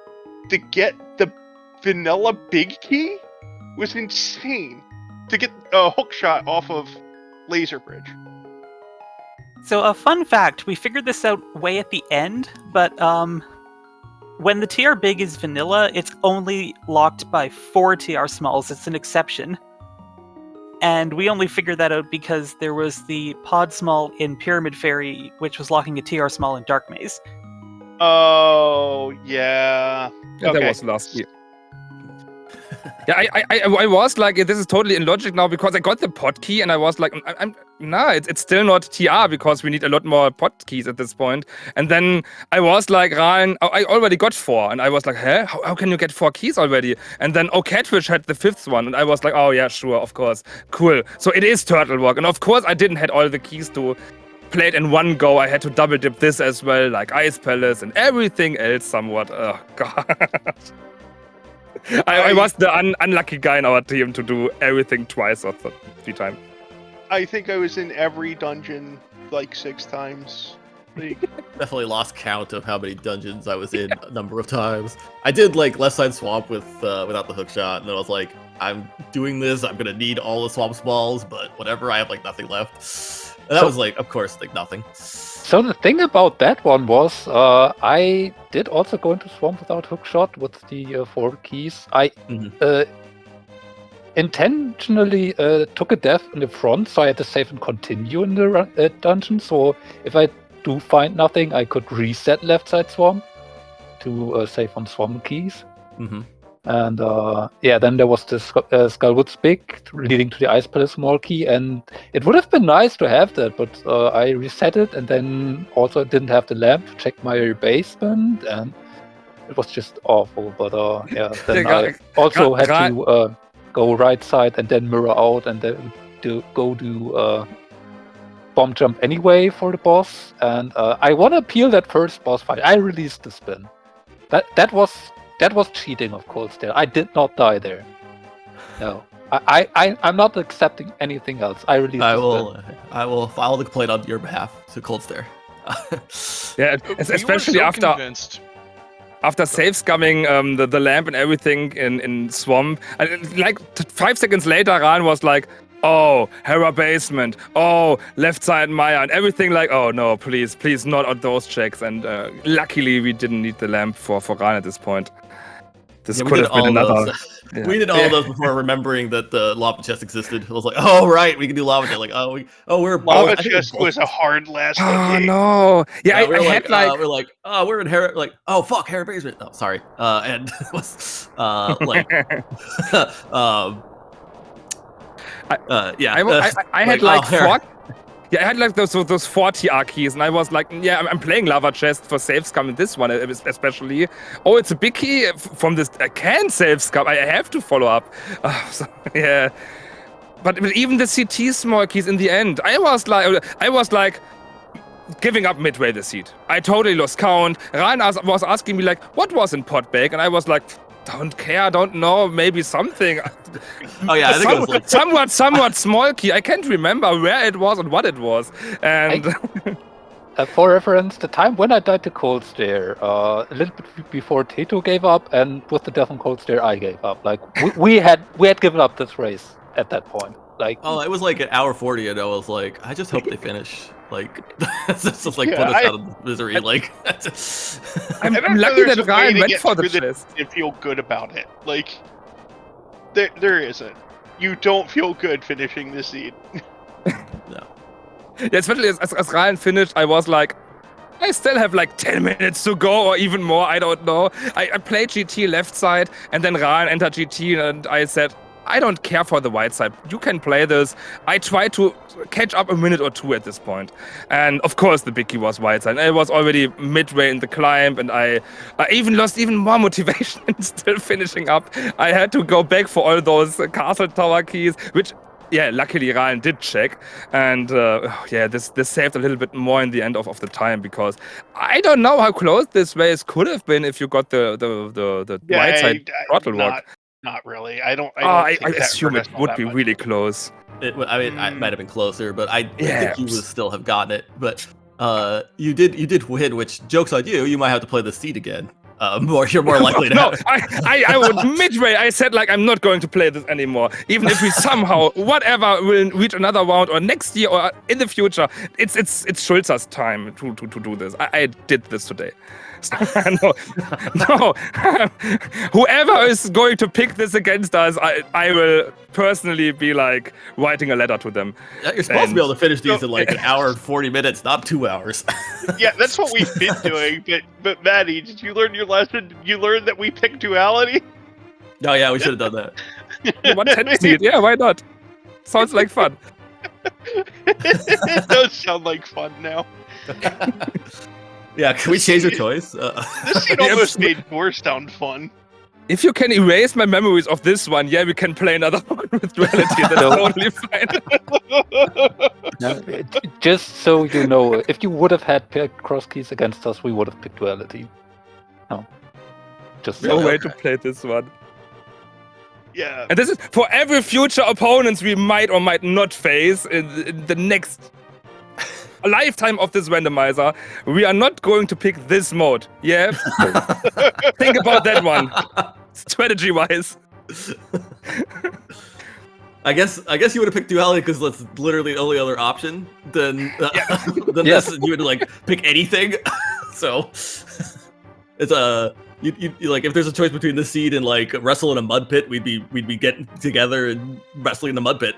to get the vanilla big key was insane. To get a hook shot off of Laser Bridge. So a fun fact, we figured this out way at the end, but when the TR big is vanilla, it's only locked by 4 TR smalls. It's an exception. And we only figured that out because there was the pod small in Pyramid Fairy, which was locking a TR small in Dark Maze. Oh, yeah. Yeah, that was last year. Yeah, I was like, this is totally illogic now because I got the pod key and I was like, it's still not TR because we need a lot more pod keys at this point. And then I was like, Ryan, I already got 4. And I was like, huh? How can you get 4 keys already? And then, Catfish had the 5th one. And I was like, oh yeah, sure, of course. Cool. So it is Turtle Walk. And of course, I didn't have all the keys to played in one go. I had to double dip this as well, like Ice Palace and everything else somewhat. Oh, God. I was the unlucky guy in our team to do everything twice or 3 times. I think I was in every dungeon like 6 times. Like, Definitely lost count of how many dungeons I was in a number of times. I did like left side swamp with without the hook shot, and then I was like, I'm doing this. I'm gonna need all the swamp balls, but whatever. I have like nothing left. And that was like, of course, like nothing. So the thing about that one was, I did also go into Swamp without hookshot with the 4 keys. I intentionally took a death in the front, so I had to save and continue in the dungeon. So if I do find nothing, I could reset left side Swamp to save on Swamp keys. And then there was this Skullwood Spig leading to the Ice Palace small key, and it would have been nice to have that, but I reset it, and then also didn't have the lamp to check my basement, and it was just awful. But then I also had to go right side and then mirror out, and then go do bomb jump anyway for the boss. And I want to appeal that first boss fight. I released the spin. That was cheating, of course. There, I did not die there. No, I'm not accepting anything else. I released. I will file the complaint on your behalf to Cold Stare. Yeah, especially after save scumming the lamp and everything in Swamp. And like 5 seconds later, Ran was like, "Oh, Hera basement. Oh, left side Maya," and everything like, "Oh no, please not on those checks." And luckily, we didn't need the lamp for Ran at this point. This could have been another. Yeah. We did all those before remembering that the lava chest existed. I was like, "Oh right, we can do lava chest." Like, we're lava chest was a hard last. Oh no! Yeah, we're like, we're in Hera. Like, oh fuck, Hera basement. Oh, sorry. And it was like, I had like 4. Yeah, I had like those 4 TR keys, and I was like, yeah, I'm playing lava chest for save scum in this one especially. Oh, it's a big key from this. I can save scum. I have to follow up. Yeah, but even the CT small keys in the end, I was like giving up midway the seed. I totally lost count. Ran was asking me like, what was in pot bag, and I was like, don't care, don't know, maybe something. Oh yeah, I think it was like somewhat small key. I can't remember where it was and what it was. And for reference, the time when I died to Cold Stare, a little bit before Tato gave up, and with the death on Cold Stare, I gave up. Like we had given up this race at that point. Like, oh, it was like an hour 40, and I was like, I just hope they finish. Like, that's just like put us out of misery. Like, I'm lucky that Ryan went for the chest. And feel good about it. Like, there isn't. You don't feel good finishing the seed. No. Yeah, especially as Ryan finished, I was like, I still have like 10 minutes to go, or even more. I don't know. I played GT left side, and then Ryan entered GT, and I said, I don't care for the white side. You can play this. I tried to catch up a minute or 2 at this point. And of course the big key was white side. I was already midway in the climb, and I even lost even more motivation in still finishing up. I had to go back for all those castle tower keys, which, yeah, luckily Ryan did check. And this saved a little bit more in the end of the time, because I don't know how close this race could have been if you got the white side throttle walk. Not really. I assume it would be really close. It might have been closer, but I think you would still have gotten it. But you did win, which, joke's on you. You might have to play the seed again. You're more likely to. No, I would midway. I said like I'm not going to play this anymore. Even if we somehow whatever will reach another round, or next year, or in the future, it's Schulz's time to do this. I did this today. No. Whoever is going to pick this against us, I will personally be like writing a letter to them. You're supposed to be able to finish these in like an hour and 40 minutes, not 2 hours. Yeah, that's what we've been doing. But Maddie, did you learn your lesson? Did you learn that we pick duality? No, yeah, we should have done that. 110 seed, yeah, why not? Sounds like fun. It does sound like fun now. Yeah, can we change your choice? This scene almost made more sound fun. If you can erase my memories of this one, yeah, we can play another one with duality. That's totally fine. Just so you know, if you would have had picked cross keys against us, we would have picked duality. No. Just No Really? way Okay. to play this one. Yeah. And this is for every future opponents we might or might not face in the next lifetime of this randomizer. We are not going to pick this mode. Yeah? Think about that one, strategy-wise. I guess you would have picked duality because that's literally the only other option. Then then Yes. this you would like pick anything. So it's you like if there's a choice between this seed and like wrestle in a mud pit, we'd be getting together and wrestling in the mud pit.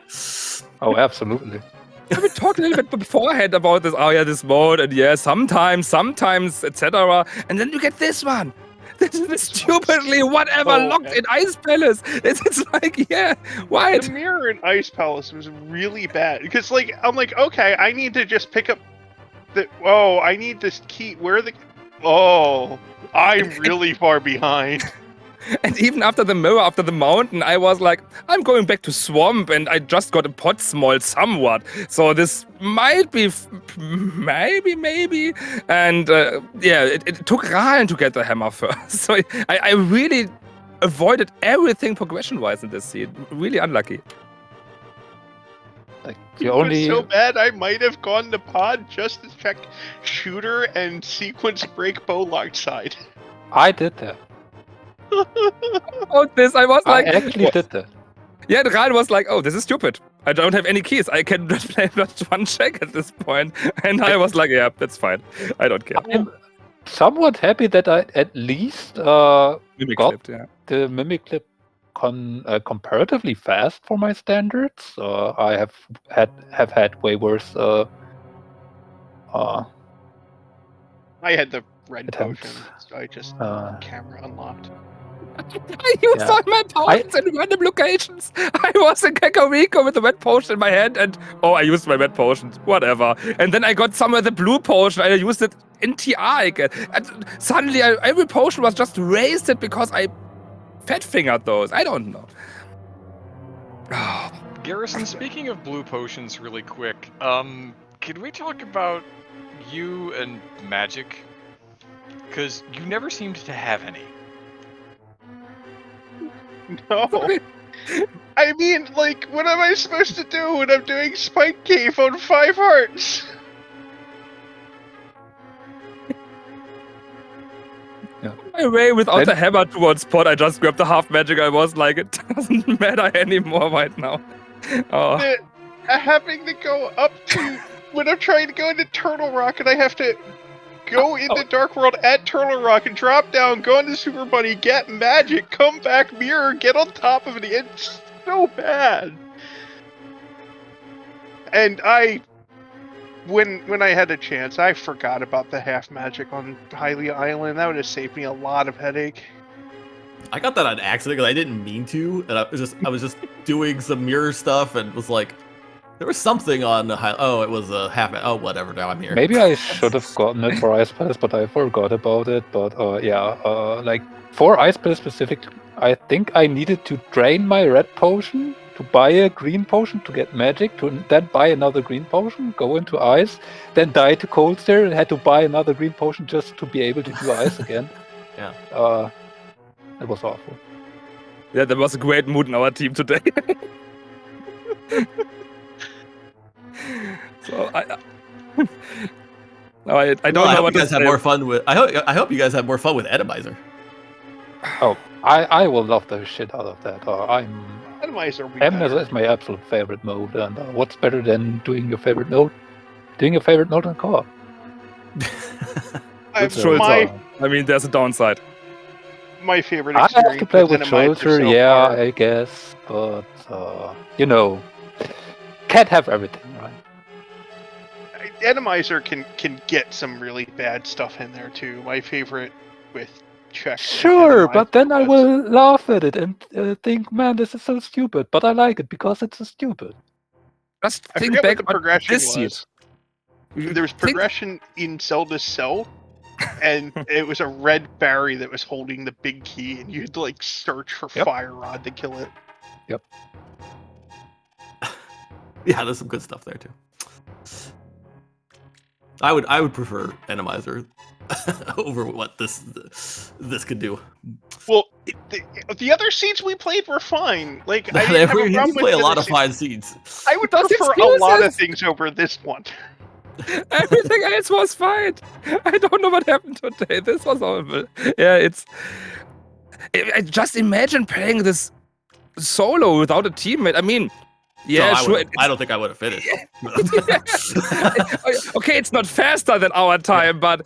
Oh, absolutely. We talked a little bit beforehand about this. Oh yeah, this mode, and yeah, sometimes, etc. And then you get this one. This is stupidly whatever Oh, locked in Ice Palace. It's like, yeah, why? The mirror in Ice Palace was really bad because, like, I'm like, okay, I need to just pick up the. Oh, I need this key. Where are the? Oh, I'm really far behind. And even after the mirror, after the mountain, I was like, I'm going back to swamp, and I just got a pot small somewhat. So this might be, maybe. And yeah, it took Rahn to get the hammer first. So I really avoided everything progression-wise in this scene. Really unlucky. Like It you was only so bad, I might have gone to pod just to check shooter and sequence break bow locked side. I did that. About this, I was I like, actually did that. yeah, and Rahn was like, oh, this is stupid. I don't have any keys. I can just play just one check at this point. And I was like, yeah, that's fine. I don't care. I'm somewhat happy that I at least Mimic got clipped, yeah. the mimic clip comparatively fast for my standards. I have had way worse I had the red Attempts. potion, so I just camera unlocked. I used Yeah. all my potions in random locations. I was in Kakariko with the red potion in my hand, and I used my red potions, whatever. And then I got somewhere the blue potion, and I used it in TR again. And suddenly, every potion was just wasted because I fat fingered those. I don't know. Garrison, speaking of blue potions really quick, could we talk about you and magic? Because you never seemed to have any. No. I mean, like, what am I supposed to do when I'm doing Spike Cave on 5 hearts? My way without the hammer towards pot, I just grabbed the half magic. I was like, it doesn't matter anymore right now. Oh. Having to go up to when I'm trying to go into Turtle Rock and I have to go into Dark World at Turtle Rock and drop down, go into Super Bunny, get magic, come back, mirror, get on top of it. It's so bad. And when I had a chance, I forgot about the half magic on Hylia Island. That would have saved me a lot of headache. I got that on accident because I didn't mean to, and I was just doing some mirror stuff and was like, there was something on the high. Oh, it was a half. Oh, whatever. Now I'm here. Maybe I should have gotten it for Ice Palace, but I forgot about it. But like for Ice Palace specific, I think I needed to drain my red potion to buy a green potion to get magic, to then buy another green potion, go into ice, then die to cold stare, and had to buy another green potion just to be able to do ice again. Yeah. It was awful. Yeah, there was a great mood in our team today. So I don't know I hope what you guys to have say. more fun with. I hope you guys have more fun with Randomizer. Oh, I will love the shit out of that. Randomizer will be Randomizer better. is my absolute favorite mode, and what's better than doing your favorite mode? Doing your favorite mode on co-op. It's So, Schulzer. I mean, there's a downside. My favorite I experience have to play with with Randomizer Schulzer, so yeah, far. I guess, but you know, can't have everything, right? Randomizer can get some really bad stuff in there too. My favorite with check. Sure, but then I will laugh at it and think, man, this is so stupid. But I like it because it's so stupid. Just I think forget back what the on progression this seed. was. There was progression in Zelda's Cell, and it was a red berry that was holding the big key, and you had to like search for Yep. Fire Rod to kill it. Yeah, there's some good stuff there too. I would prefer Randomizer over what this could do. Well, the other seeds we played were fine. Like, I They didn't have a problem play with a the lot other of seeds. fine seeds. I would Those prefer a lot of excuses! things over this one. Everything else was fine. I don't know what happened today. This was horrible. Yeah, I just imagine playing this solo without a teammate. I mean, yeah, No, sure. I don't think I would have finished. Okay, it's not faster than our time, but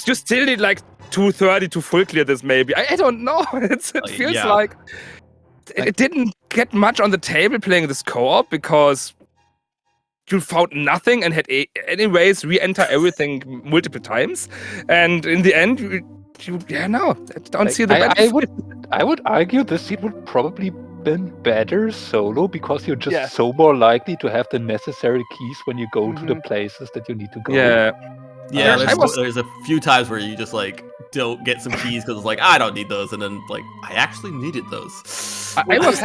you still need like 2:30 to full clear this. Maybe I don't know. It feels yeah. like it didn't get much on the table playing this co-op because you found nothing and had anyways re-enter everything multiple times, and in the end, I don't see the benefit. I would argue this seed would probably been better solo because you're just so more likely to have the necessary keys when you go to the places that you need to go. Yeah, there's a few times where you just like don't get some keys because it's like I don't need those, and then like I actually needed those. I was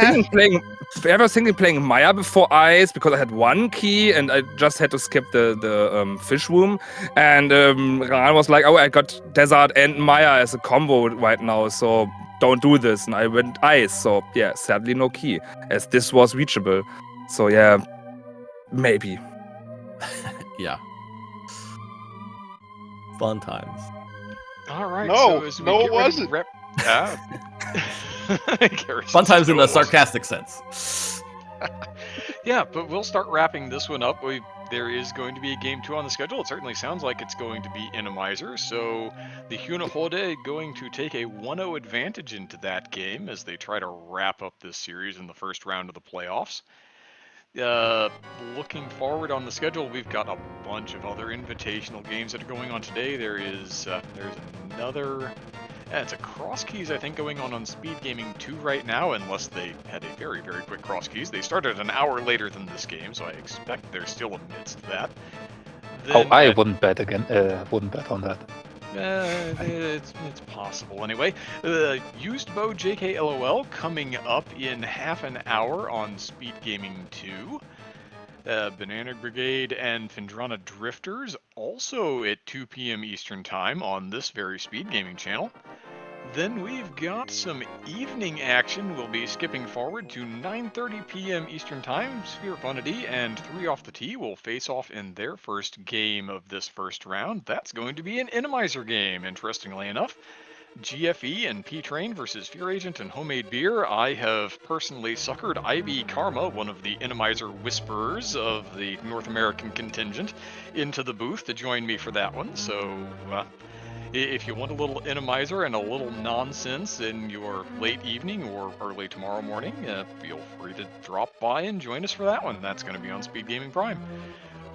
thinking playing Maya before Ice because I had one key and I just had to skip the fish room, and Ran was like, oh, I got Desert and Maya as a combo right now, so don't do this, and I went Ice, so yeah, sadly no key as this was reachable, so yeah, maybe. Yeah. Fun times. All right. No, so as we no, get it ready wasn't. Fun times in a sarcastic sense. Yeah, but we'll start wrapping this one up. There is going to be a game 2 on the schedule. It certainly sounds like it's going to be Randomizer. So the Huhnerhorde going to take a 1-0 advantage into that game as they try to wrap up this series in the first round of the playoffs. Looking forward on the schedule, we've got a bunch of other invitational games that are going on today. There's another. It's a cross keys, I think, going on SpeedGaming 2 right now, unless they had a very, very quick cross keys. They started an hour later than this game, so I expect they're still amidst that. Then, I wouldn't bet on that. It's possible anyway. Used Bow JKLOL coming up in half an hour on SpeedGaming 2. Banana Brigade and Findrana Drifters also at 2 p.m. Eastern Time on this very SpeedGaming channel. Then we've got some evening action. We'll be skipping forward to 9:30 p.m. Eastern Time. Sphere Funnity and 3 Off the Tee will face off in their first game of this first round. That's going to be an Randomizer game, interestingly enough. GFE and P-Train versus Fear Agent and Homemade Beer. I have personally suckered IB Karma, one of the Randomizer whisperers of the North American contingent, into the booth to join me for that one. So if you want a little Randomizer and a little nonsense in your late evening or early tomorrow morning, feel free to drop by and join us for that one. That's going to be on SpeedGaming Prime.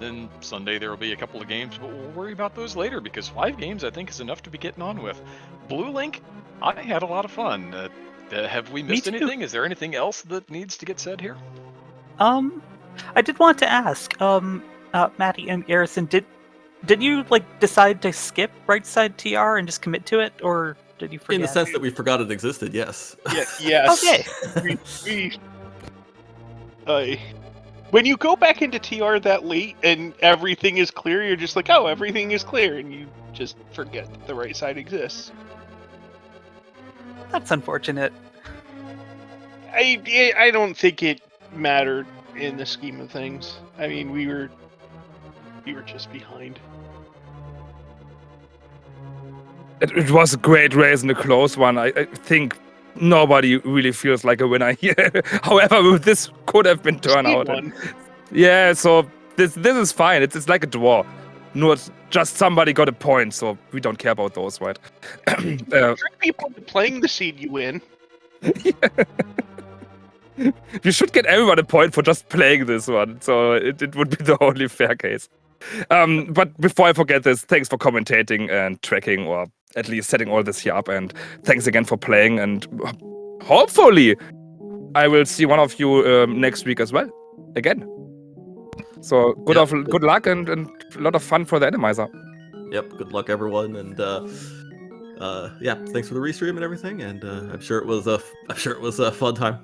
Then Sunday there will be a couple of games, but we'll worry about those later because 5 games I think is enough to be getting on with. Blue Link, I had a lot of fun. Have we missed anything? Is there anything else that needs to get said here? I did want to ask, Matty and Garrison, did you decide to skip right side TR and just commit to it, or did you forget? In the sense that we forgot it existed, yes. Yes. Okay. When you go back into TR that late and everything is clear, you're just like, oh, everything is clear, and you just forget that the right side exists. That's unfortunate. I don't think it mattered in the scheme of things. I mean, we were just behind. It was a great race and a close one. I think nobody really feels like a winner here. However, this could have been turned out. Yeah, so this is fine. It's like a draw. Not just somebody got a point, so we don't care about those, right? People playing the seed, you win. You should get everyone a point for just playing this one, so it would be the only fair case. But before I forget this, thanks for commentating and tracking, or at least setting all this here up, and thanks again for playing, and hopefully I will see one of you next week as well, again. So good luck and a lot of fun for the Randomizer. Yep, good luck everyone, and yeah, thanks for the restream and everything, and I'm sure it was a fun time.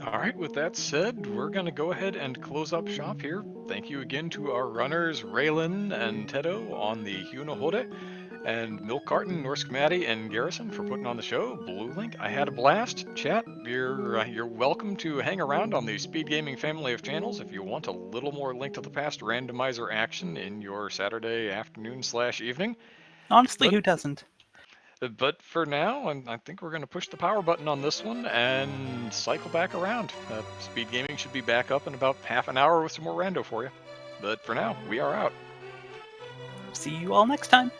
All right, with that said, we're going to go ahead and close up shop here. Thank you again to our runners, Raylan and Tedo on the Huhnerhorde, and Milk Carton, Norsk Maddie, and Garrison for putting on the show. Blue Link, I had a blast. Chat, you're welcome to hang around on the Speed Gaming family of channels if you want a little more Link to the Past randomizer action in your Saturday afternoon/evening. Honestly, But- who doesn't? But for now, I think we're going to push the power button on this one and cycle back around. Speed Gaming should be back up in about half an hour with some more rando for you. But for now, we are out. See you all next time.